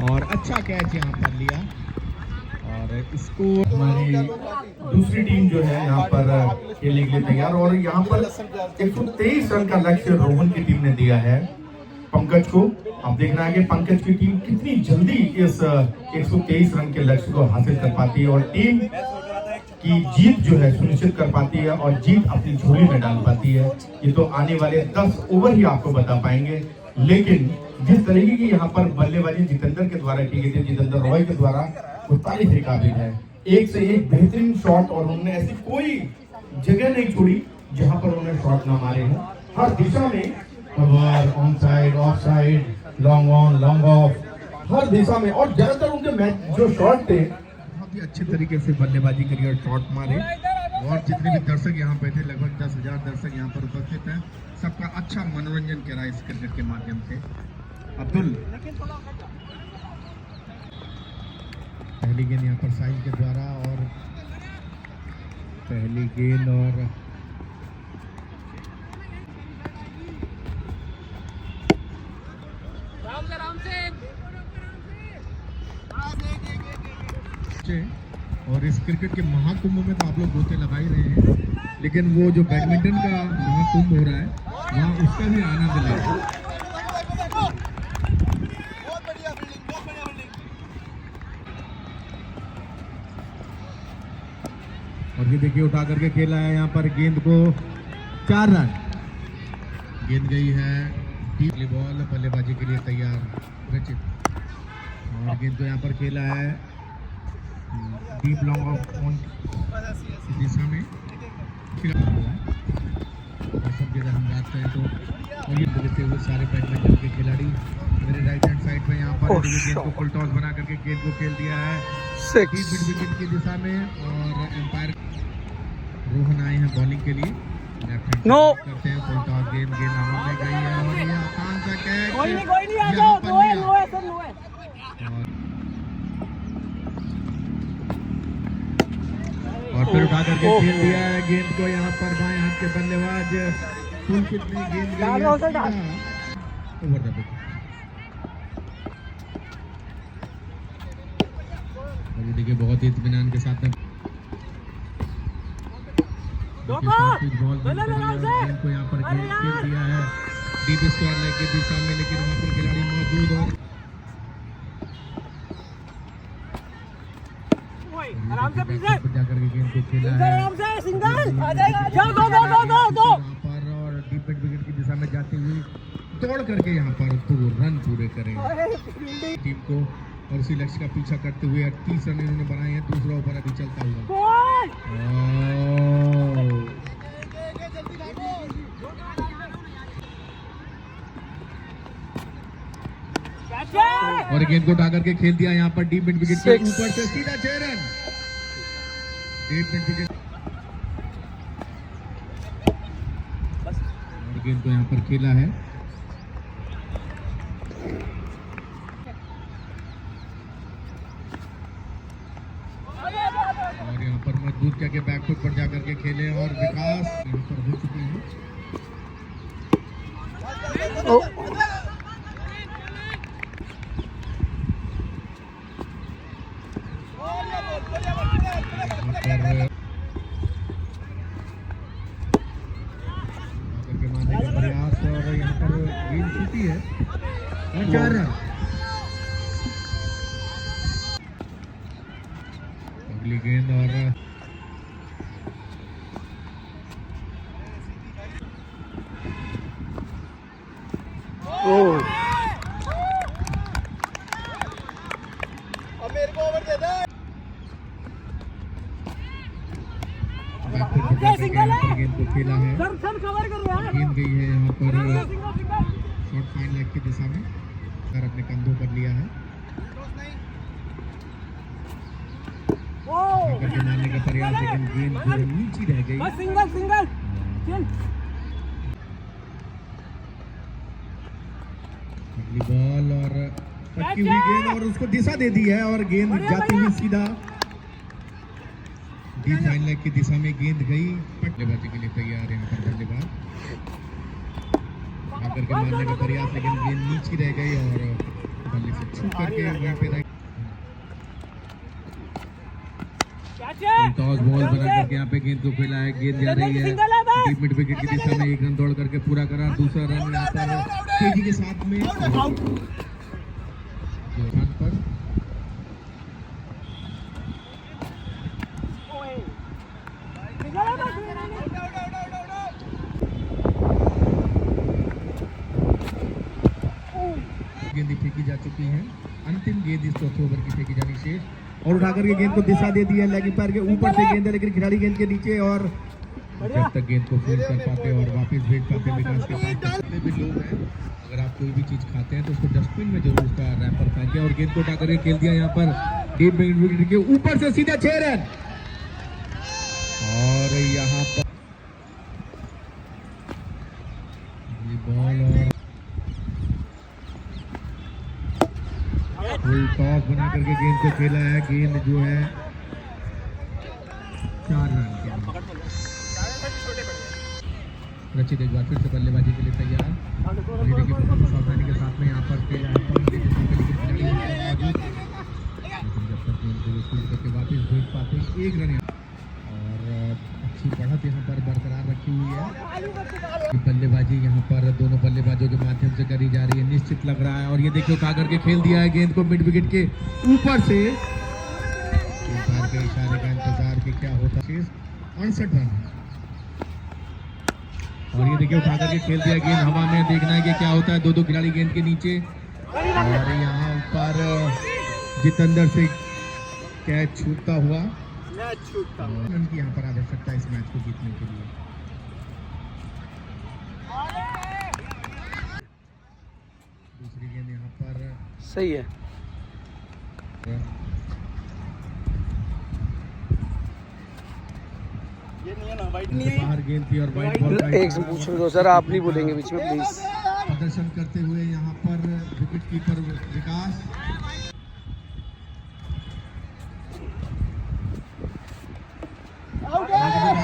और अच्छा कैच यहाँ पर लिया और इसको हमारी दूसरी टीम जो है यहाँ पर खेलने के लिए तैयार। और यहाँ पर 123 रन का लक्ष्य रोहन की टीम ने दिया है पंकज को। अब देखना है कि पंकज की टीम कितनी जल्दी इस 123 रन के लक्ष्य को हासिल कर पाती है और टीम की जीत जो है सुनिश्चित कर पाती है और जीत अपनी झोली में डाल पाती है। ये तो आने वाले 10 ओवर ही आपको बता पाएंगे, लेकिन जिस तरीके की यहाँ पर बल्लेबाजी जितेंद्र के द्वारा की गई थी, जितेंद्र रॉय के द्वारा, वो तारीफ के काबिल है। एक से एक बेहतरीन शॉट और उन्होंने ऐसी कोई जगह नहीं छोड़ी जहां पर उन्होंने शॉट ना मारे हों। हर दिशा में cover, on side, off side, long on, long off, हर दिशा में। और ज्यादातर उनके मैच जो शॉट थे बहुत ही अच्छे तरीके से बल्लेबाजी करी और शॉट मारे। और जितने भी दर्शक यहाँ पे थे, लगभग 10,000 दर्शक यहाँ पर उपस्थित हैं, सबका अच्छा मनोरंजन करा इस क्रिकेट के माध्यम से। अब्दुल पहली गेंद यहाँ पर साहिल के द्वारा और पहली गेंद और और इस क्रिकेट के महाकुंभ में तो आप लोग गोते लगा ही रहे हैं, लेकिन वो जो बैडमिंटन का महाकुंभ हो रहा है वहाँ उसका भी आनंद लें। और ये देखिए उठा करके खेला है यहाँ पर गेंद को 4 रन। गेंद गई है डीप बॉल, बल्लेबाजी के लिए तैयार रचित, और गेंद को यहाँ पर खेला है डीप लॉन्ग ऑफ ऑन दिशा में। सब जगह हम बात करें तो और ये देखते हुए सारे बैडमिंटन के खिलाड़ी मेरे राइट हैंड साइड पे यहाँ पर गेंद को फुल टॉस बना करके गेंद को खेल दिया है मिड विकेट की दिशा में, और एम्पायर रोहन आए हैं बॉलिंग के लिए। नो करते हैं फुल टॉस, गेंद हवा में गई है और ये आसान सा कैच, कोई नहीं आ जाओ, नो है सब नो है। और फिर उठा करके खेल दिया है गेंद को यहाँ पर बाएं हाथ के बल्लेबाज फुल पिच में गेंद गई है ओवर द पिच। और ये देखिए बहुत ही इत्मीनान के साथ में बॉल गेंद को यहाँ पर खेल दिया है डीप स्क्वायर लेग के दिशा में, लेकिन वहाँ पर खिलाड़ी मौजूद और आराम से प्लीज जाकर के गेंद को खेला है आराम से सिंगल आ जाएगा, जाओ दो यहाँ पर, और डीप मिड विकेट की दिशा में जाते हुए दौड़ करके यहाँ पर रन पूरे करेंगे टीम को, और उसी लक्ष्य का पीछा करते हुए 30 रन इन्होंने बनाए हैं। दूसरा ओवर अभी चलता हुआ और गेंद को उठा करके खेल दिया यहाँ पर डीप मिड विकेट के ऊपर से सीधा 6 रन। डीप मिड विकेट और गेंद को यहाँ पर खेला है और यहाँ पर मजबूत क्या के बैकफुट पर जाकर के खेले और विकास यहाँ पर हो चुके हैं। मारने का प्रयास और यहाँ पर गेंद छूटी है और 4 रन। अगली गेंद और मेरे को ओवर दे दे। गेंद को खेला है, सर कवर कर रहा है, गेंद गई है यहाँ पर शॉर्ट फाइन लेग की दिशा में, कर अपने कंधों पर लिया है करके मारने का प्रयास, लेकिन गेंद जो नीचे रह गई। बस सिंगल चल। अगली बॉल और पटकी हुई गेंद और उसको दिशा दे दी है और गेंद जाती हुई सीधा डीप फाइन लेग की दिशा में गेंद गई। बल्लेबाजी के लिए तैयार है यहाँ पर बल्लेबाज आकर के मारने का प्रयास, लेकिन गेंद नीचे रह गई और बल्ले से छू करके वहीं पे टॉस बॉल बना करके यहाँ पे गेंद को खेला है। गेंद जा रही है डीप मिड विकेट की दिशा में, 1 रन दौड़ करके पूरा करा। दूसरा रन यहाँ पर तेजी के साथ में पर गेंद फेंकी जा चुकी है। अंतिम गेंद इस चौथे ओवर की फेंकी जानी शेष और उठाकर के गेंद को दिशा दे दी है। लेग पैर के ऊपर से गेंद है, लेकिन खिलाड़ी गेंद के नीचे और जब तक गेंद को फील्ड कर पाते और वापस भेज पाते विकास के पास जितने भी लोग हैं, अगर आप कोई भी चीज खाते हैं तो उसको डस्टबिन में जरूर उसका रैपर फेंके। और गेंद को उठाकर के खेल दिया यहाँ पर डीप मिड विकेट के ऊपर से सीधा 6 रन। और यहाँ पर बॉल और फुल टॉस बना करके गेंद को खेला है। गेंद जो है 4 रन के रचित एक बार फिर से बल्लेबाजी के लिए तैयार। ये देखिए बहुत सावधानी के साथ में यहाँ पर खेला है, लेकिन जब तक गेंद को फील्ड करके वापस भेज पाते बल्लेबाजी यहाँ पर दोनों बल्लेबाजों के माध्यम से करी जा रही है, निश्चित लग रहा है। और ये देखिए उठा करके खेल दिया है गेंद को मिड विकेट के ऊपर से। अंपायर के इशारे का इंतजार कि क्या होता है। 68 रन। और ये देखिए उठा करके खेल दिया गेंद हवा में, देखना है कि क्या होता है। दो खिलाड़ी गेंद के नीचे और यहाँ पर जितेंद्र से कैच छूटता हुआ। रन की यहाँ पर आवश्यकता है इस मैच को जीतने के लिए। दूसरी गेंद यहाँ पर सही है। बाहर गेंद थी और वाइट बॉल। एक से पूछ लो सर, आप नहीं बोलेंगे बीच में प्लीज। प्रदर्शन करते हुए यहाँ पर विकेट कीपर विकास।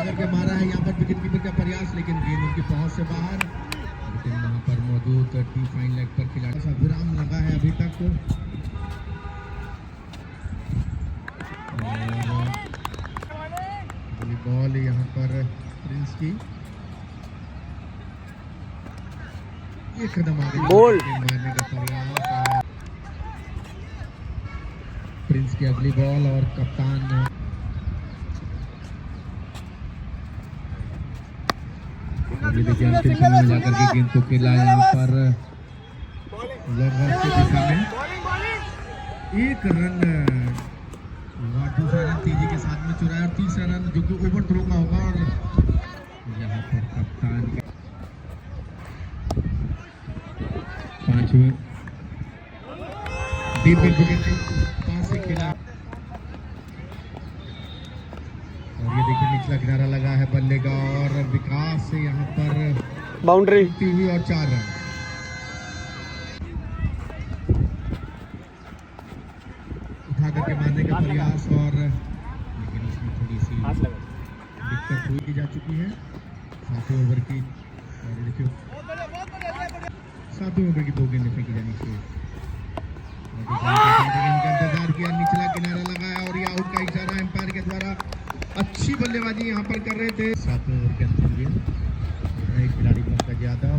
के मारा है यहाँ पर विकेट कीपर का प्रयास, लेकिन गेंद उनकी पहुंच से बाहर। लेकिन यहाँ पर मौजूद टी फाइन लेग पर खिलाड़ी सा विराम लगा है अभी तक। बॉल यहाँ पर प्रिंस की एक कदम आगे बॉल मारने का प्रयास। प्रिंस की अगली बॉल और कप्तान देखिए अंतिम समय में जाकर के गेंद को खेला यहाँ पर की दिशा में। एक रन दूसरा रन तेजी के साथ में चुराया और तीसरा रन जो कि ओवर थ्रो का होगा। और यहाँ पर कप्तान पांचवें डीप विकेट के पास से खेला। और ये देखिए निचला किनारा लगा है बल्ले का और विकास से यहाँ पर बाउंड्री हुई और 4 रन। उठा करके मारने का प्रयास और लेकिन उसमें थोड़ी सी दिक्कत हुई जा चुकी है। 7वें ओवर की और देखिए 7वें ओवर की 2 गेंदें फेंकी जानी चाहिए। इंतजार किया, निचला किनारा लगाया और ये आउट का इशारा एम्पायर के द्वारा। अच्छी बल्लेबाजी यहाँ पर कर रहे थे। 7वें ओवर के अंतिम गेंद एक खिलाड़ी पंकज यादव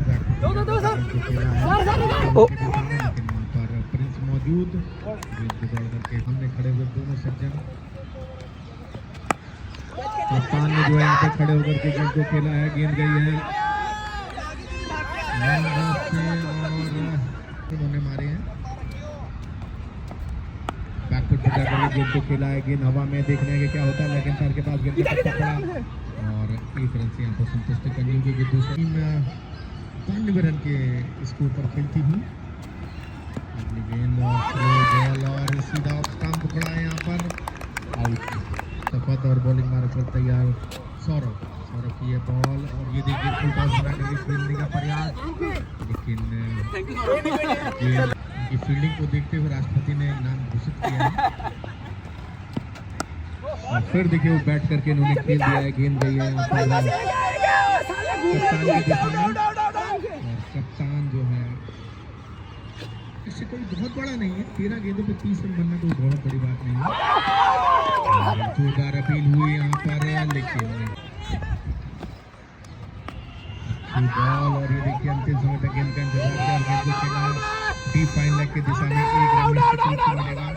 खेला है, लेकिन वहाँ पर प्रिंस मौजूद गेंद को दौड़ करके हमने खड़े हुए दोनों सज्जन कप्तान ने जो है यहाँ पे खड़े होकर के गेंद को खेला है। गेंद गई है और उन्होंने मारे हैं। बैकफुट पर जाकर गेंद को खेला है। गेंद हवा में, देखने के क्या होता है। लेकिन पैर के पास गेंद का पकड़ा और 1 रन से यहाँ पर संतुष्ट करनी होगी कि दूसरी टीम 92 रन के स्कोर पर खेलती हुई। अगली गेंद बॉल और सीधा स्टंप पकड़ा है यहाँ पर आउट। सफत और बॉलिंग मार कर तैयार सौरभ की ये बॉल और ये देखिए फुल टॉस बना करके खेलने का प्रयास। लेकिन की फील्डिंग को देखते हुए राष्ट्रपति ने नाम घोषित किया है। और फिर देखिए वो बैट करके इन्होंने खेल दिया है। गेंद गई है यहाँ पर कप्तान की दिशा में और कप्तान जो है इससे कोई बहुत बड़ा नहीं है। 13 गेंदों पे 30 रन बनना कोई बहुत बड़ी बात नहीं है। जोरदार अपील हुई यहाँ पर, लेकिन बॉल और ये देखिए अंतिम समय तक गेंद का इंतजार किया। गेंद को खेला डीप फाइन लेग की दिशा में 1 रन निश्चित मिलेगा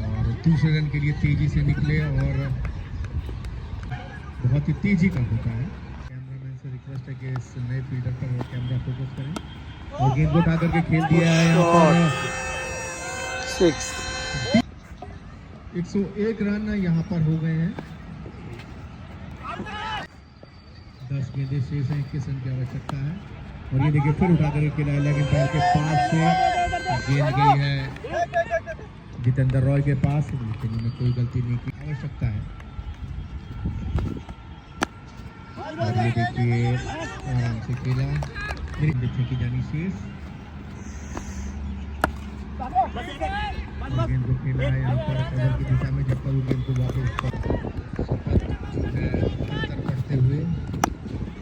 और दूसरे रन के लिए तेजी से निकले और बहुत ही तेजी का होता है। कैमरामैन से रिक्वेस्ट है कि इस नए फील्डर पर वो कैमरा फोकस करें और गेंद को उठा करके खेल दिया है यहाँ पर 6। 101 रन यहाँ पर हो गए हैं। 10 गेंदें शेष हैं, 21 रन की आवश्यकता है। और ये देखिए फिर उठा करके खिलाया, लेकिन पैर के पास से गेंद गई है जितेंद्र रॉय के पास, लेकिन उन्हें कोई गलती नहीं की। आवश्यकता है और ये देखिए आराम से खेला, देखने की जानी शेष। गेंद को खेला है यहाँ पर कवर की दिशा में, जब तक वो गेंद को वापस अंतर करते हुए।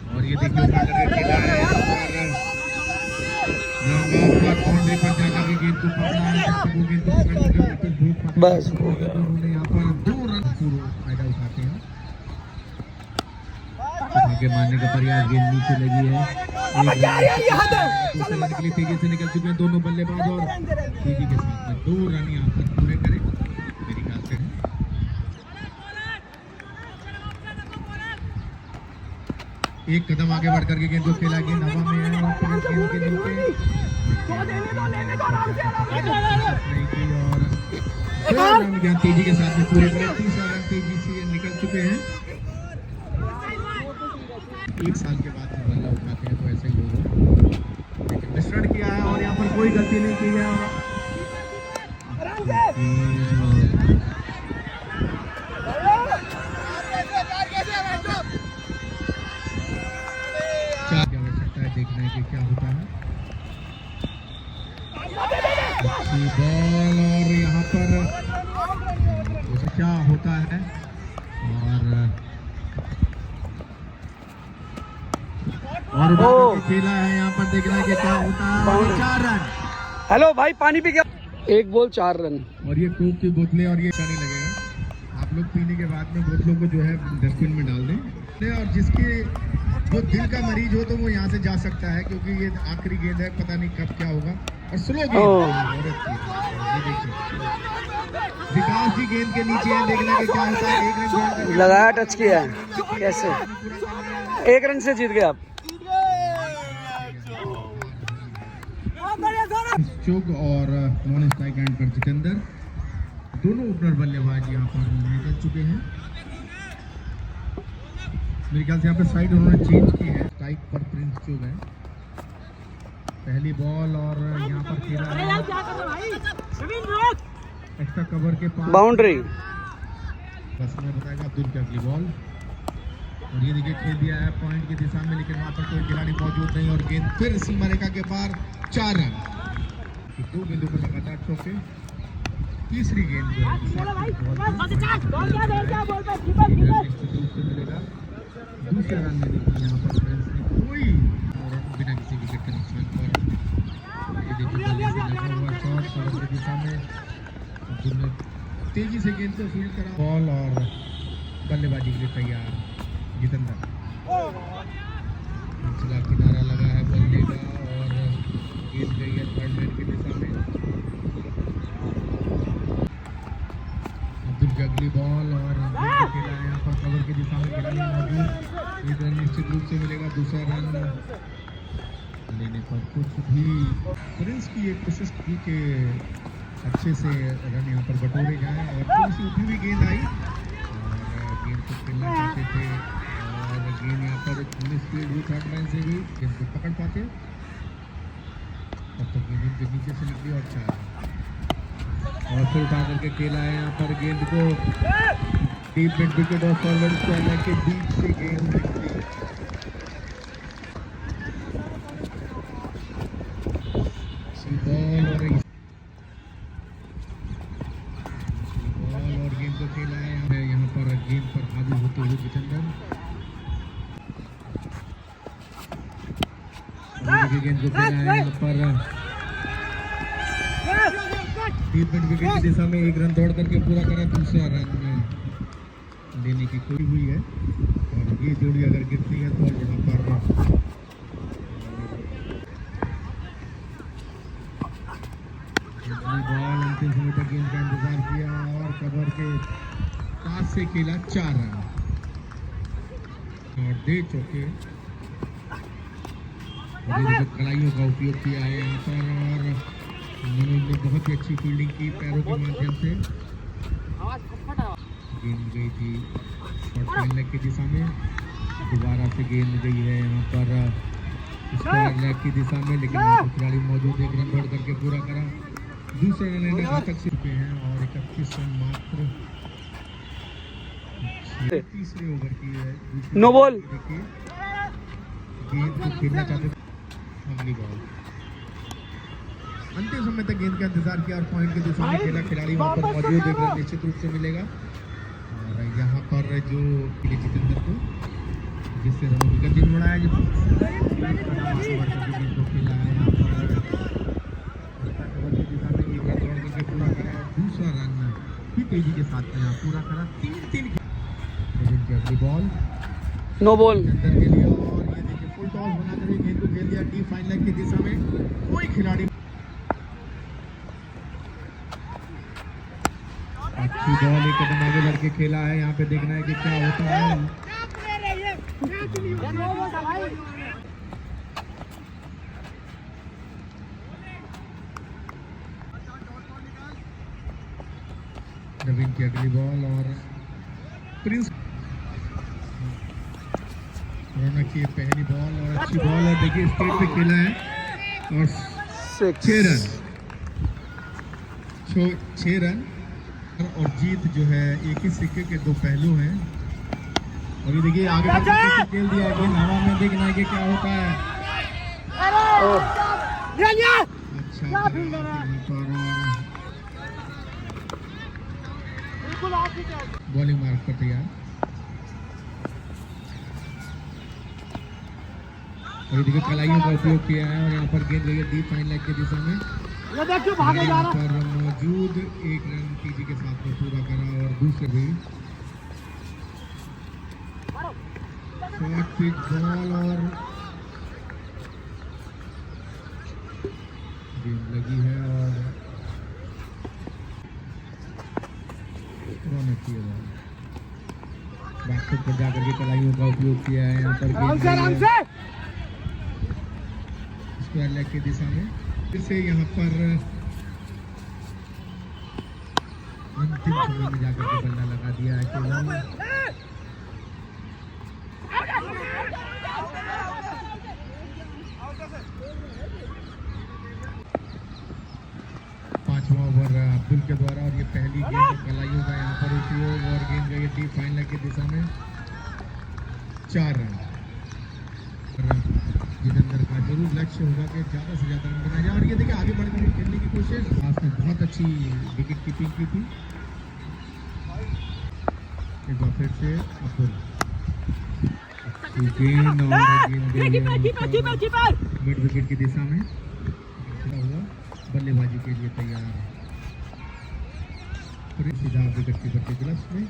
और ये देखिए उठा करके खेला है यहाँ पर बाउंड्री पर जाकर गेंद को पकड़ा है। वो गेंद को पकड़ करके वापस धूप बस उन्होंने यहाँ पर 2 रन पूरा फायदा उठाते हैं। के मारने का प्रयास, गेंद नीचे लगी है। दूसरे रन के लिए तेजी से निकल चुके हैं दोनों बल्लेबाज और तेजी के साथ में 2 रन यहाँ पर पूरे करें मेरी ख्याल से। एक कदम आगे बढ़ करके गेंद को खेला, गेंद हवा में है और फिर गेंद के नीचे और तेजी के साथ में पूरे करें। 30 रन तेजी से निकल चुके हैं। 1 साल के बाद बल्ला उठाते हैं तो ऐसा ही होगा, लेकिन मिश्रण किया है और यहाँ पर कोई गलती नहीं की है। क्या आवश्यकता है, देखना है कि क्या होता है। अच्छी बॉल और यहाँ पर क्या होता है और खेला है यहाँ पर, देखना है कि क्या होता है। 4 रन। हेलो भाई, पानी पी गया। 1 बॉल 4 रन। और ये कोक की बोतलें और ये अच्छा नहीं लगेगा, आप लोग पीने के बाद में बोतलों को जो है डस्टबिन में डाल दें। और जिसके जो दिल का मरीज हो तो वो यहाँ से जा सकता है, क्योंकि ये आखिरी गेंद है, पता नहीं कब क्या होगा। और स्लो गेंद, ये देखिए विकास जी गेंद के नीचे है, देखना कि क्या होता है। 1 रन लगाया, टच किया है, कैसे 1 रन से जीत गए आप। चुग और नॉन स्ट्राइक एंड पर जितेंद्र, दोनों ओपनर बल्लेबाज यहाँ पर निकल चुके हैं। मेरे ख्याल से यहाँ पे साइड उन्होंने चेंज की है। स्ट्राइक पर प्रिंस चुग है। पहली बॉल और यहाँ पर खेला है एक्स्ट्रा कवर के पास, बाउंड्री। बस मैं बताएगा अब्दुल की अगली बॉल और ये देखिए खेल दिया है पॉइंट की दिशा में, लेकिन वहाँ पर कोई खिलाड़ी मौजूद नहीं और गेंद फिर सीमा रेखा के पार। 4 रन। 2 गेंदों को लगातार ठोके। तीसरी गेंद जो है मिलेगा। दूसरे रन में देखिए यहाँ पर प्रिंस ने कोई और बिना किसी विकेट के नुकसान पर ये देखिए लगा हुआ शॉट कवर की दिशा में, जिनने तेजी से गेंद को फील्ड करा। बॉल और बल्लेबाजी के लिए तैयार जितेंद्र। निचला किनारा लगा है बल्ले का और गेंद गई है थर्ड मैन की दिशा में। अब्दुल की अगली बॉल और खेला है यहाँ पर कवर की दिशा में, खिलाड़ी मौजूद। 1 रन निश्चित रूप से मिलेगा। दूसरा रन लेने पर कुछ भी प्रिंस की एक कोशिश की कि अच्छे से रन यहाँ पर बटोरे जाए और थोड़ी सी उठी हुई गेंद आई और गेंद को खेलना चाहते थे और गेंद यहाँ पर मिस फील्ड हुई थर्ड मैन से भी, गेंद को पकड़ पाते तब तक गेंद के नीचे से निकली और 4 और फिर उठा करके खेला है यहाँ पर गेंद को डीप मिड विकेट और फॉरवर्ड स्क्वायर के बीच से गेंद निकली। बॉल और गेंद को खेला है यहाँ पर गेंद पर हावी होते हुए जितेंद्र। गेंद को खेला है यहाँ पर डीप मिड विकेट की दिशा में। 1 रन दौड़ करके पूरा करा। दूसरा रन लेने की कोई हुई है और ये जोड़ी अगर गिरती है तो यहाँ पर बॉल अंतिम समय तक गेंद का इंतजार किया और कवर के पास से खेला। 4 रन और 2 चौके। कलाइयों का उपयोग किया है यहाँ पर और मनोज ने बहुत ही अच्छी फील्डिंग की पैरों के माध्यम से। गेंद गई थी शॉर्ट लेग की दिशा में, दोबारा से गेंद गई है यहाँ पर स्क्वायर लेग की दिशा में, लेकिन वहाँ पर खिलाड़ी मौजूद। 1 रन दौड़ करके पूरा करा। दूसरे रन लेने तक से हैं और 31 रन मात्र। तीसरे ओवर की है, नो बॉल। गेंद को खेलना चाहते थे। अगली बॉल अंतिम समय तक गेंद का इंतजार किया और पॉइंट की दिशा में खेला। खिलाड़ी वहाँ पर मौजूद। 1 रन निश्चित रूप से मिलेगा और यहाँ पर जो जितेंद्र को जिससे रनों की गति बढ़ाया गेंद को खेला है यहाँ पर कवर की दिशा में। 1 रन दौड़ करके पूरा करा। दूसरा रन भी तेजी के साथ यहाँ पूरा करा। 3-3 की अगली बॉल नो बॉल। अंदर के लिए और ये देखिए फुल टॉस बनाकर ये गेंद को खेल दिया डीप फाइन लेग की दिशा में। कोई खिलाड़ी अच्छी बॉल एक कदम आगे बढ़ के खेला है। यहाँ पे देखना है कि क्या होता है। नवीन की अगली बॉल और प्रिंस रौनक की पहली बॉल और अच्छी बॉल और देखिए स्टेट पे खेला है और 6 रन और जीत जो है एक ही सिक्के के दो पहलू हैं। और ये देखिए आगे बढ़ के खेल दिया है हवा में। देखना है कि क्या होता है। अच्छा बॉलिंग मार्क पर तैयार। और ये देखिए कलाइयों का उपयोग किया है और यहाँ पर गेंद गई है डीप फाइन लेग की दिशा में। यहाँ पर मौजूद 1 रन टीजी के साथ में पूरा करा और दूसरे भी शॉर्ट पिच बॉल और गेंद लगी है और रौनक की बॉल बैकफुट पर जाकर के कलाइयों का उपयोग किया है। यहाँ पर गेंद स्क्वायर लेग की दिशा में फिर से यहाँ पर अंतिम समय में जाकर के बल्ला लगा दिया है केवल। पांचवा ओवर अब्दुल के द्वारा और ये पहली गेंद कलाइयों का यहाँ पर उपयोग और गेंद गई डीप फाइन लेग की दिशा में 4 रन। जितेंद्र का जरूर लक्ष्य होगा कि ज़्यादा से ज़्यादा रन बनाया जाए। और ये देखिए आगे बढ़कर खेलने की कोशिश आपने बहुत अच्छी विकेट कीपिंग की थी। एक बार फिर से अब्दुल गेंद और मिड विकेट की दिशा में हुआ बल्लेबाजी के लिए तैयार। सीधा विकेट कीपर के ग्लव्स में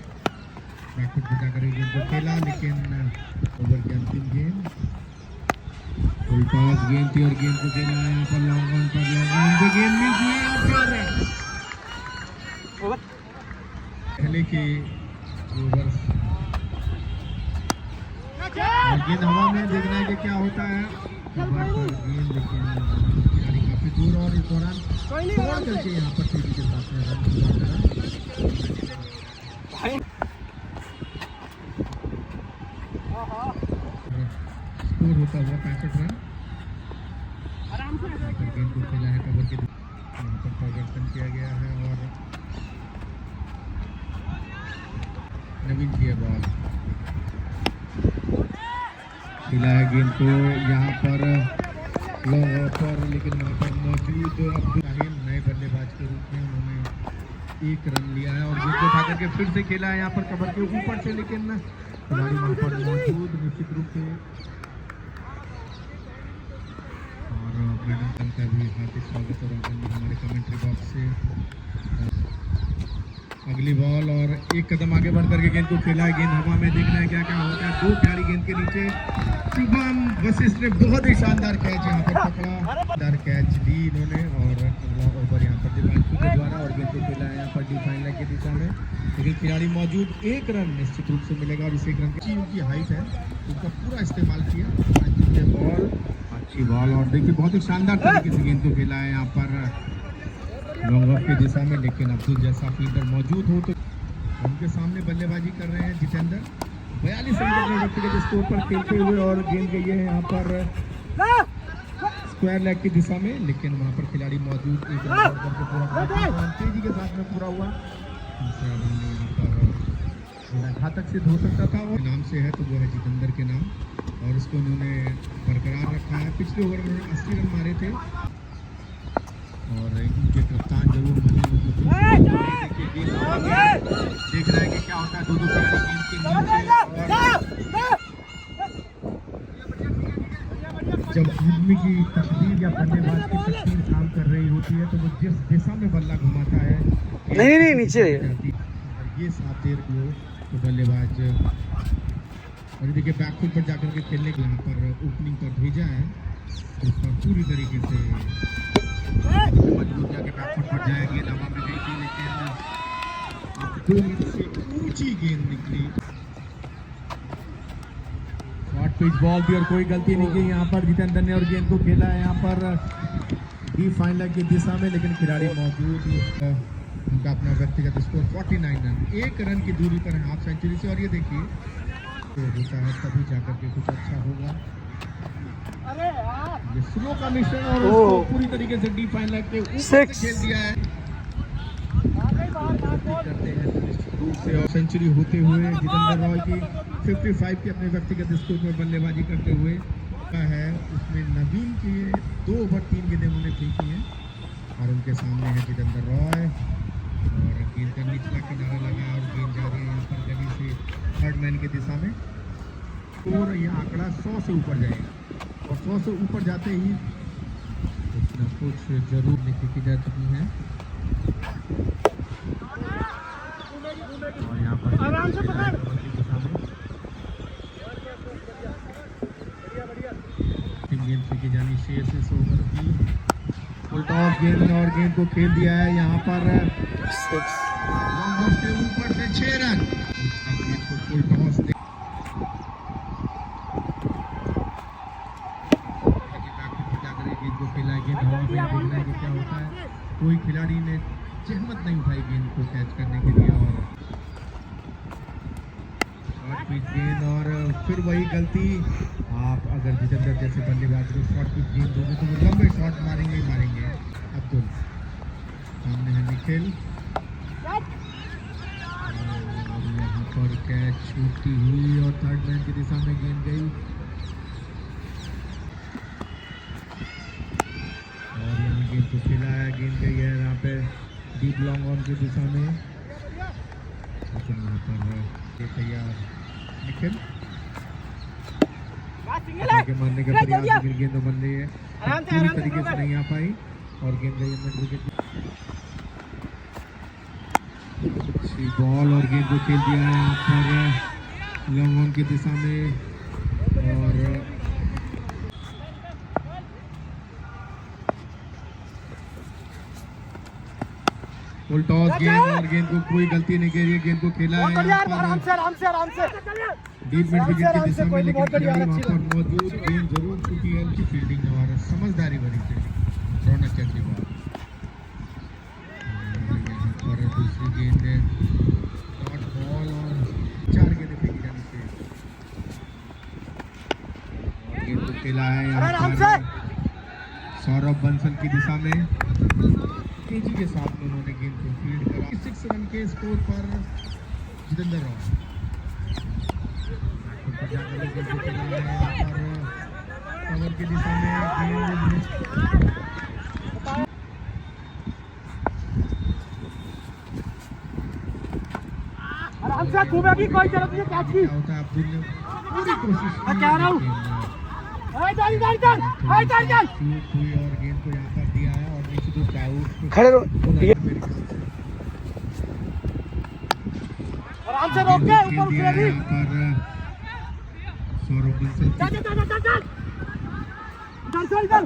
बैकफुट बचाकर गेंद को खेला लेकिन ओवर की अंतिम गेंद फुल टॉस गेंद थी और गेंद को खेला यहाँ पर लॉन्ग ऑन पर गेंद मिस हुई और पहले के ओवर और गेंद हवा में। देखना है कि क्या होता है। गेंद लेकिन खिलाड़ी काफी दूर और इस दौरान दौड़ करके यहाँ पर तेजी के साथ में रन पूरा करा। स्कोर होता हुआ 65 रन। गेंद को खेला है कवर के यहाँ पर परिवर्तन किया गया है और नवीन की बॉल खेला है गेंद को यहाँ पर लॉन्ग ऑफ पर लेकिन वहाँ पर मौजूद अब्दुल रहीम नए बल्लेबाज के रूप में उन्होंने 1 रन लिया है और गेंद को उठा करके फिर से खेला है यहाँ पर कवर के ऊपर से लेकिन खिलाड़ी वहाँ पर मौजूद निश्चित रूप से। और मैडम का भी हार्दिक स्वागत और हमारे कमेंट्री बॉक्स से। अगली बॉल और एक कदम आगे बढ़ करके गेंद को खेला है। गेंद हवा में। देखना है क्या क्या होता है। 2 खिलाड़ी गेंद के नीचे। शुभम वशिष्ठ ने बहुत ही शानदार कैच यहाँ पर पकड़ा। शानदार कैच दी इन्होंने और अगला ओवर यहाँ पर दिवांशु के द्वारा और गेंद को खेला है यहाँ पर डीप फाइन लेग की दिशा में लेकिन खिलाड़ी मौजूद। 1 रन निश्चित रूप से मिलेगा और इस 1 रन की उनकी हाइट है उनका पूरा इस्तेमाल किया। बॉल अच्छी बॉल और देखिए बहुत ही शानदार तरीके से गेंद को खेला है यहाँ पर लॉन्ग ऑफ की दिशा में लेकिन अब्दुल जैसा फील्डर मौजूद हो तो उनके सामने बल्लेबाजी कर रहे हैं जितेंद्र। 42 रन के व्यक्तिगत स्कोर पर खेलते हुए और गेंद गई है यहाँ पर स्क्वायर लेग की दिशा में लेकिन वहाँ पर खिलाड़ी मौजूद। 1 रन करके पूरा तेजी के साथ में पूरा हुआ। घातक सिद्ध हो सकता था वो नाम से है तो वो है जितेंद्र के नाम और इसको उन्होंने बरकरार रखा है। पिछले ओवर में 80 रन मारे थे और इनके कप्तान जरूर देख रहा है कि क्या होता है। 2 खिलाड़ी गेंद के नीचे जब आदमी की तकदीर या बल्लेबाज की तकदीर काम कर रही होती है तो वो जिस दिशा में बल्ला घुमाता है नहीं नीचे ये साथ देर को तो बल्लेबाज और देखिए बैकफुट पर जाकर के खेलने के यहाँ पर ओपनिंग पर भेजा है, तो उसका पूरी तरीके से मजबूत जाके बैकफुट पर जाएगी, हवा में गई थी लेकिन अब्दुल से ऊंची गेंद निकली। शॉर्ट पिच बॉल थी और कोई गलती नहीं की यहाँ पर जितेंद्र ने और गेंद को खेला है यहाँ पर डीप फाइन लेग की दिशा में, लेकिन खिलाड़ी मौजूद उनका अपना व्यक्तिगत स्कोर 49 रन, 1 रन की दूरी पर है हाफ सेंचुरी से। और ये देखिए तो होता है तभी जाकर के कुछ अच्छा होगा। ये स्लो का मिश्रण और उसको पूरी तरीके से डीप फाइन लेग के ऊपर से खेल दिया है। करते हैं निश्चित रूप से और सेंचुरी होते हुए जितेंद्र रॉय की 55 के अपने व्यक्तिगत स्कोर पर बल्लेबाजी करते हुए है। उसमें नवीन के 2 ओवर 3 गेंदें उन्होंने फेंकी हैं और उनके सामने है जितेंद्र रॉय और गेंद का निचला किनारा लगा और गेंद जा रही है यहाँ पर गली से थर्ड मैन की दिशा में। और यह आंकड़ा 100 से ऊपर जाएगा और 100 से ऊपर जाते ही कुछ न कुछ जरूर लिखी जा चुकी है। और यहाँ पर आराम से पकड़ गेंद फेंकी जानी शेष इस ओवर की। फुल टॉस गेंद और गेंद को खेल दिया है यहाँ पर के ऊपर से 6 रन। फुल टॉस गेंद को खेला है, गेंद हवा में देखना है कि क्या होता है। कोई खिलाड़ी ने जहमत नहीं उठाई गेंद को कैच करने के लिए और शॉर्ट पिच गेंद और फिर वही गलती। आप अगर जितेंद्र जैसे बल्लेबाज को शॉर्ट पिच गेंद दोगे तो वो लंबे शॉट मारेंगे ही मारेंगे। अब्दुल सामने है निखिल और यहाँ पर कैच छूटती हुई और थर्ड मैन की दिशा में गेंद गई और यहाँ गेंद को खेला है, गेंद गई है यहाँ पे डीप लॉन्ग ऑन की दिशा में। लेकिन यहाँ पर तैयार निखिल आगे मारने का प्रयास, लेकिन गेंद बन रही है पूरी तरीके से नहीं आ पाई और गेंद गई मिड विकेट बॉल और गेंद को खेल दिया है यहाँ पर लॉन्ग ऑन की दिशा में और फुल टॉस गेंद और गेंद को कोई गलती नहीं की, गेंद को खेला है आराम से डीप मिड विकेट की दिशा में, लेकिन खिलाड़ी वहां पर मौजूद। गेंद जरूर टूटी है, उनकी फील्डिंग और समझदारी भरी फील्डिंग रौनक चक्रवाल। यहाँ पर दूसरी गेंद है डॉट बॉल और 4 गेंदें फेंकी जानी चाहिए और गेंद को खेला है यहाँ पर सौरभ बंसल की दिशा में। तेजी के साथ में उन्होंने गेंद को फील्ड करा। 6 रन के स्कोर पर जितेंद्र रॉय कवर की दिशा में आराम से घूमे भी कोई जरूरत नहीं कैच की होता है। अब्दुल ने पूरी कोशिश की, मैं कह रहा हूँ चल और गेंद को यहाँ पर दिया है और नीचे तो आउट खड़े रहो आराम से रोक के ऊपर उतरे भी। यहाँ पर सौरभ बंसल चल एक रन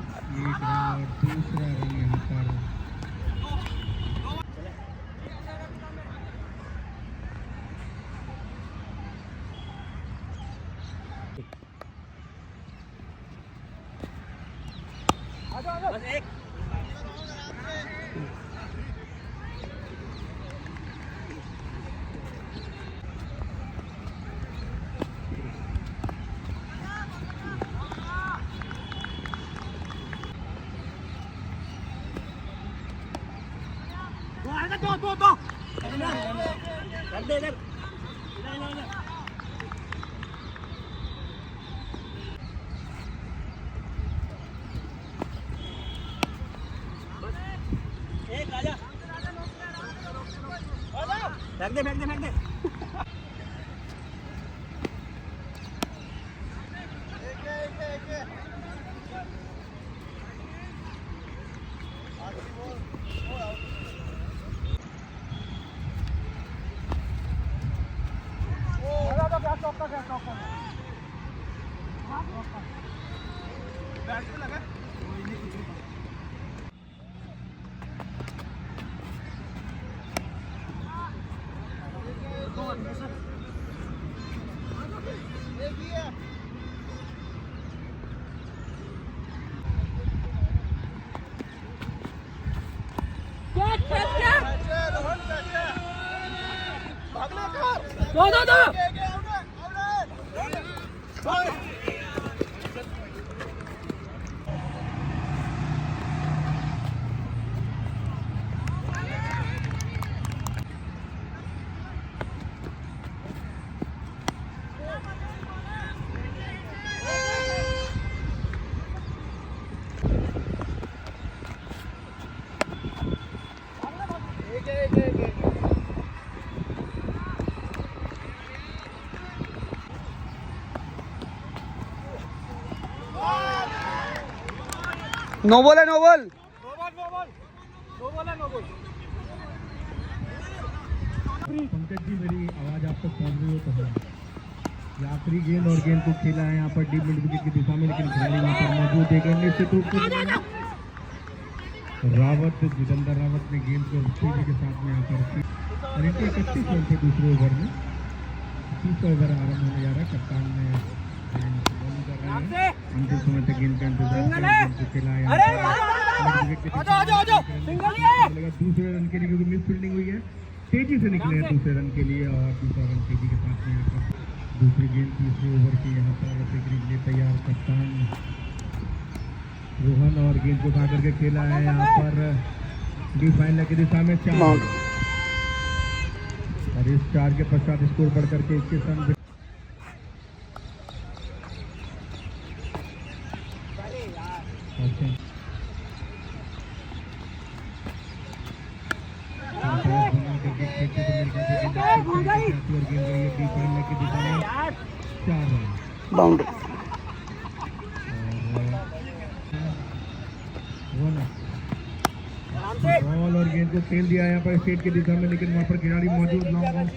और दूसरा रन यहाँ पर बस एक दो इधर एक राजा फेंक दे नो बॉल है, नो बॉल। पंकज जी, मेरी आवाज आप तक पहुंच रही हो तो है। ये आखिरी गेंद और गेंद को खेला है यहाँ पर डीप मिड विकेट की दिशा में, लेकिन खिलाड़ी यहाँ पर मौजूद है। निश्चित रूप से रावत, जितेंद्र रावत ने गेंद को तेजी के साथ में यहाँ पर 31 रन थे दूसरे ओवर में। 30 ओवर आरम्भ होने जा रहा है। कप्तान ने बॉलिंग कर रहे हैं। अंतिम समय तक गेंद का इंतजार गेंद को खेला है। दूसरे रन के लिए क्योंकि मिस फील्डिंग हुई है, तेजी से निकले हैं दूसरे रन के लिए और दूसरा रन तेजी के साथ में यहाँ पर दूसरी गेंद तीसरे ओवर की यहाँ पर फेंकने के लिए तैयार कप्तान रोहन और गेंद को उठा करके खेला है यहाँ पर डी फाइनल की दिशा में 4 और इस 4 के पश्चात स्कोर बढ़ करके 21 रन। बाउंड्री बॉल और गेंद को खेल दिया यहाँ पर स्टेट की दिशा में, लेकिन वहाँ पर खिलाड़ी मौजूद लॉन्ग ऑफ पर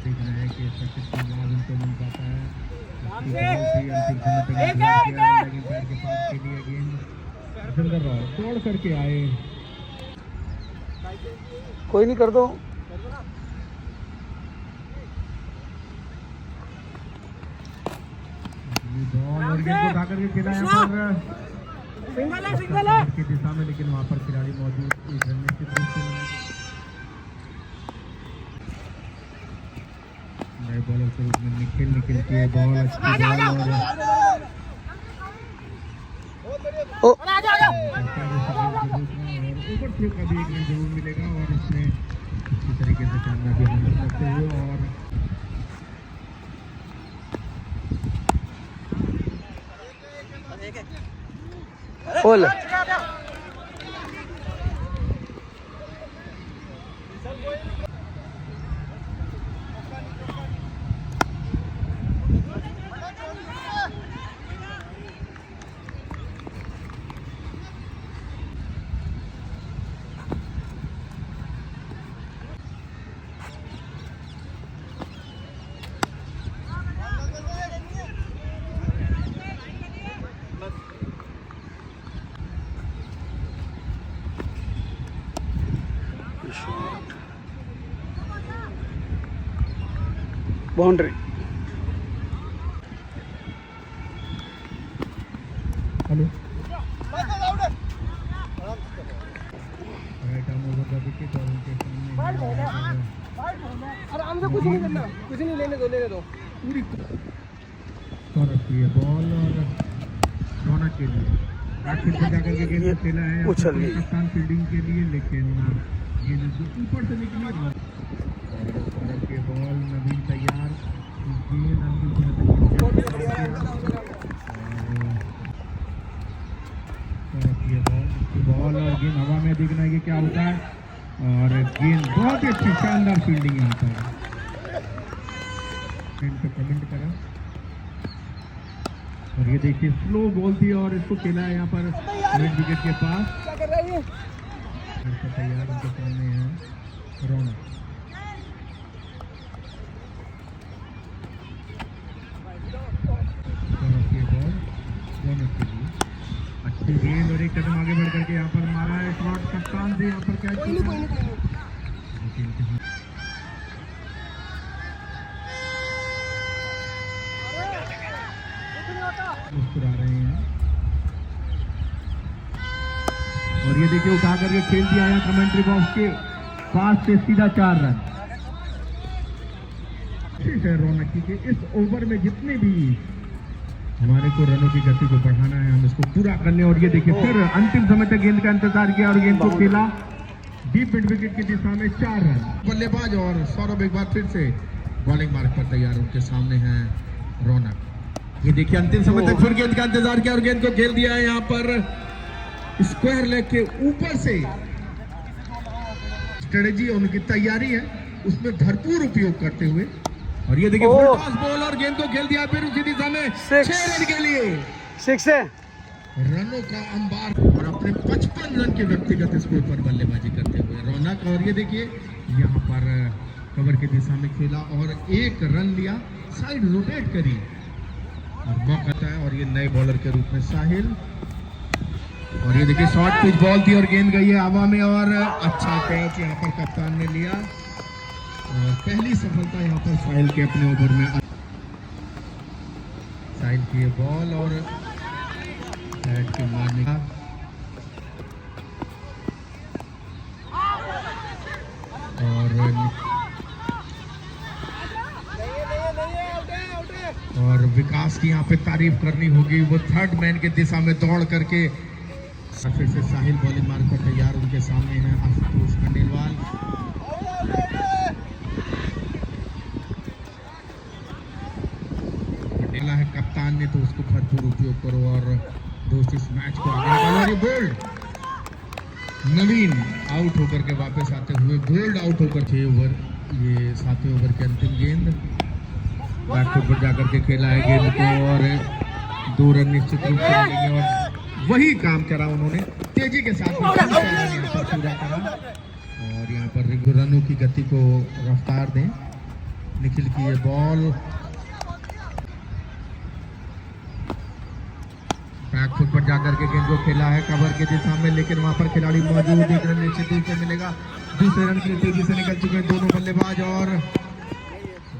देख रहे हैं कि उनको मिल पाता है। लेकिन पैर के पास के लिए गेंद जितेंद्र रावत तोड़ करके आए। कोई नहीं, कर दो। बॉल और गेंद को उठा करके खेला यहाँ पर सिंगल है की दिशा में, लेकिन वहाँ पर खिलाड़ी मौजूद एक रन निश्चित रूप से नए बॉलर के रूप में निखिल की बॉल अच्छी बॉल और ऊपर थ्रो का भी एक रन जरूर मिलेगा और इसमें इसी तरीके से कामयाबी हासिल करते हुए और बोल boundary. Hello right arm over the wicket और उनके सामने आराम से, कुछ नहीं करना, कुछ नहीं, लेने दो पूरी सौरभ की बॉल और रौनक के लिए बैटफील्ड पे जाकर के गेंद खेला है पाकिस्तान फील्डिंग के लिए, लेकिन गेंद ऊपर से निकली सौरभ के बॉल नवीन तैयार बॉल और गेंद हवा में देखना है कि क्या होता है और गेंद बहुत ही अच्छी शानदार फील्डिंग यहाँ पर कमेंट करा और ये देखिए स्लो बॉल थी और इसको खेला है यहाँ पर मिड विकेट के पास तैयार उनके सामने है रौनक। रौनक के लिए अच्छी गेंद और एक कदम आगे बढ़ करके यहाँ पर मारा है शॉट, कप्तान से यहाँ पर कैच मुस्कुरा रहे हैं और ये देखिए उठा करके खेल दिया है कमेंट्री बॉक्स के पास से सीधा 4 रन। रौनक के इस ओवर में जितने भी हमारे को रनों की गति को बढ़ाना है हम इसको पूरा करने और ये देखिए फिर अंतिम समय तक गेंद का इंतजार किया और गेंद को खेला डीप मिड विकेट की दिशा में 4 रन। बल्लेबाज और सौरभ एक बार फिर से बॉलिंग मार्क पर तैयार, उनके सामने है रौनक। ये देखिए अंतिम समय तक फिर गेंद का इंतजार किया और गेंद को खेल दिया है यहाँ पर स्क्वायर लेग के ऊपर से। स्ट्रेटेजी और उनकी तैयारी है उसमें भरपूर उपयोग करते हुए और ये देखिए फुल टॉस बॉल और गेंद को खेल दिया फिर उसी दिशा में 6 रन के लिए 6 है रनों का अंबार और अपने 55 रन के व्यक्तिगत स्कोर पर बल्लेबाजी करते हुए रौनक। और ये देखिए यहाँ पर कवर की दिशा में खेला और 1 रन लिया, साइड रोटेट करी और मौका है और ये नए बॉलर के रूप में साहिल। और ये देखिए शॉर्ट पिच बॉल थी और गेंद गई है हवा में और अच्छा कैच यहाँ पर कप्तान ने लिया और पहली सफलता यहाँ पर साहिल के अपने ओवर में। साहिल की बॉल और बैट के मारने का और विकास की यहाँ पे तारीफ करनी होगी, वो थर्ड मैन के दिशा में दौड़ करके फिर से साहिल बॉलिंग मार्क पर तैयार, उनके सामने है आशुतोष खंडेलवाल। खंडेला है कप्तान ने तो उसको भरपूर उपयोग करो और दोस्त इस मैच को आगे बोल्ड नवीन आउट होकर के वापस आते हुए बोल्ड आउट होकर 6 ओवर ये 7वें ओवर के अंतिम गेंद बैकफुट पर जाकर के खेला है गेंद को और 2 रन निश्चित रूप से मिलेंगे और वही काम करा उन्होंने तेजी के साथ पूरा करा और यहाँ पर रनों की गति को रफ्तार दें। निखिल की ये बॉल बैकफुट पर जाकर के गेंद को खेला है कवर के दिशा में, लेकिन वहां पर खिलाड़ी मौजूद, 1 रन निश्चित रूप से मिलेगा। दूसरे रन के लिए तेजी से निकल चुके हैं दोनों बल्लेबाज और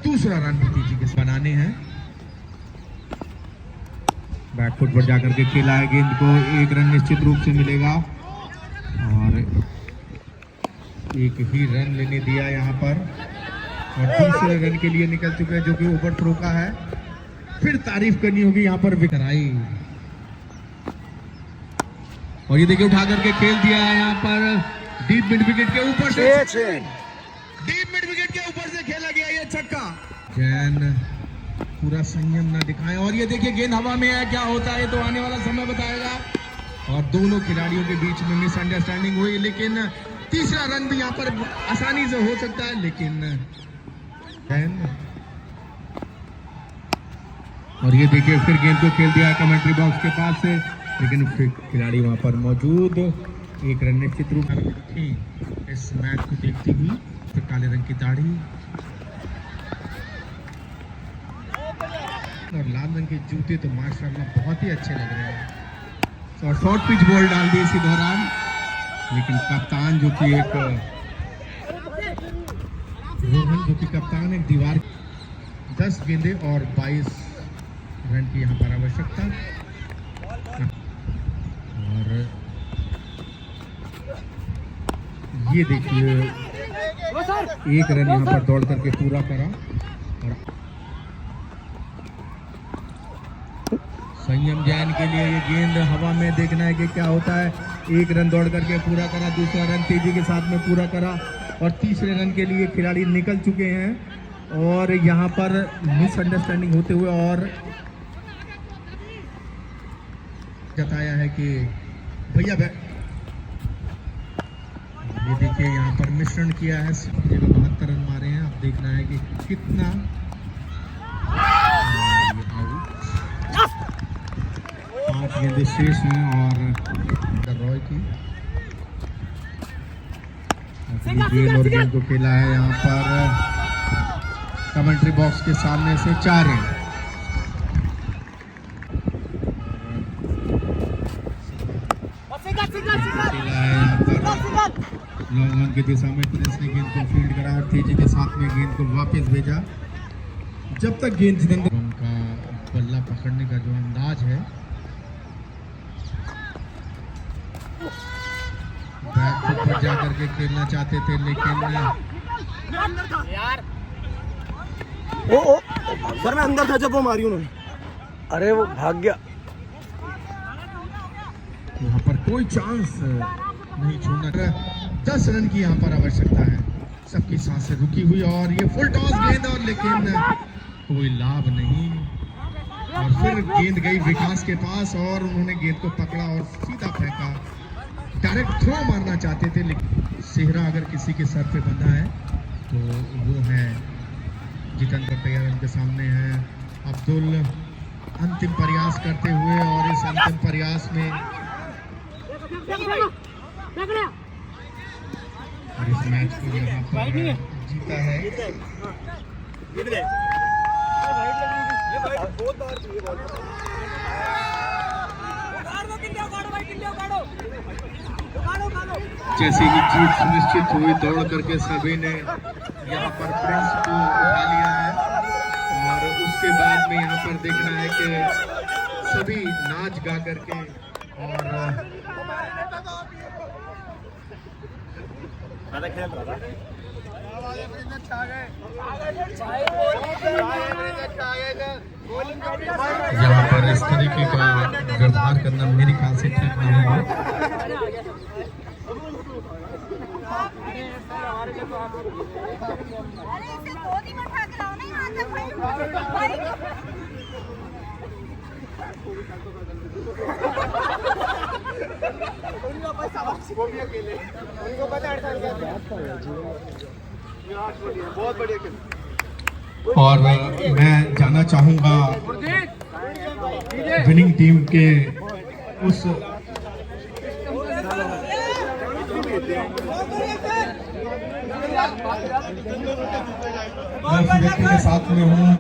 दूसरा रन भी तेजी के बनाने हैं। बैकफुट पर जाकर के खेला है गेंद को, 1 रन निश्चित रूप से मिलेगा और 1 ही रन लेने दिया यहाँ पर और दूसरे रन के लिए निकल चुके हैं जो कि ओवर थ्रो का है। फिर तारीफ करनी होगी यहाँ पर विकराई और ये देखिए उठा करके खेल दिया है यहाँ पर डीप मिड विकेट के ऊपर से, डीप मिड विकेट के ऊपर से खेला गया ये छक्का। जैन पूरा संयम ना दिखाएं और ये देखिए गेंद हवा में है, क्या होता है तो आने वाला समय बताएगा। और दोनों खिलाड़ियों के बीच में मिसअंडरस्टैंडिंग हुई, लेकिन तीसरा रन भी यहाँ पर आसानी से हो सकता है, लेकिन और ये देखिए फिर गेंद को खेल दिया कमेंट्री बॉक्स के पास से, लेकिन फिर खिलाड़ी वहां पर मौजूद, 1 रन निश्चित रूप से। इस मैच को देखती हुई फिर काले रंग की दाढ़ी और लाल रंग के जूते तो माशाल्लाह बहुत ही अच्छे लग रहे हैं और शॉर्ट पिच बॉल डाल दी इसी दौरान, लेकिन कप्तान जो कि एक रोहन जो कि कप्तान एक दीवार 10 गेंदे और 22 रन की यहाँ पर आवश्यकता और ये देखिए 1 रन यहाँ पर दौड़ करके पूरा करा और संयम जैन के लिए ये गेंद हवा में देखना है कि क्या होता है। 1 रन दौड़ करके पूरा करा, दूसरा रन तेजी के साथ में पूरा करा और तीसरे रन के लिए खिलाड़ी निकल चुके हैं और यहाँ पर मिसअंडरस्टैंडिंग होते हुए और जताया है कि भैया ये देखिए यहाँ पर मिश्रण किया है, 72 रन मारे हैं। अब देखना है कि कितना 5 गेंदें शेष हैं और रॉय की गेंद और गेंद को खेला है यहाँ पर कमेंट्री बॉक्स के सामने से 4 रन। है यहाँ पर लॉन्ग ऑन की दिशा में प्रिंस ने गेंद को फील्ड करा और तेजी के साथ में गेंद को वापस भेजा। जब तक गेंद जितेंद्र उनका बल्ला पकड़ने का जो अंदाज है, बैक फुट पर जाकर के खेलना चाहते थे, लेकिन ओ सर मैं अंदर था जब वो मारी उन्होंने। अरे वो भाग गया। यहाँ पर कोई चांस नहीं छोड़ना। 10 रन की यहाँ पर आवश्यकता है। सबकी सांसें रुकी हुई और ये फुल टॉस गेंद और लेकिन कोई लाभ नहीं। और फिर गेंद गई विकास के पास और उन्होंने गेंद को पकड़ा और सीधा फेंका। डायरेक्ट थ्रो मारना चाहते थे, लेकिन सेहरा अगर किसी के सर पे बंधा है तो वो है जितेंद्र तैयार। उनके सामने है अब्दुल अंतिम प्रयास करते हुए और इस अंतिम प्रयास में और इस मैच को यहाँ पर जीता है। जैसे ही जीत सुनिश्चित हुई, दौड़ करके सभी ने यहाँ पर प्रिंस को उठा लिया है और उसके बाद में यहाँ पर देखना है कि सभी नाच गा करके और यहाँ पर इस तरीके का व्यवहार करना मेरे ख्याल से ठीक नहीं होगा। और मैं जानना चाहूंगा विनिंग टीम के उस व्यक्ति के साथ में हूँ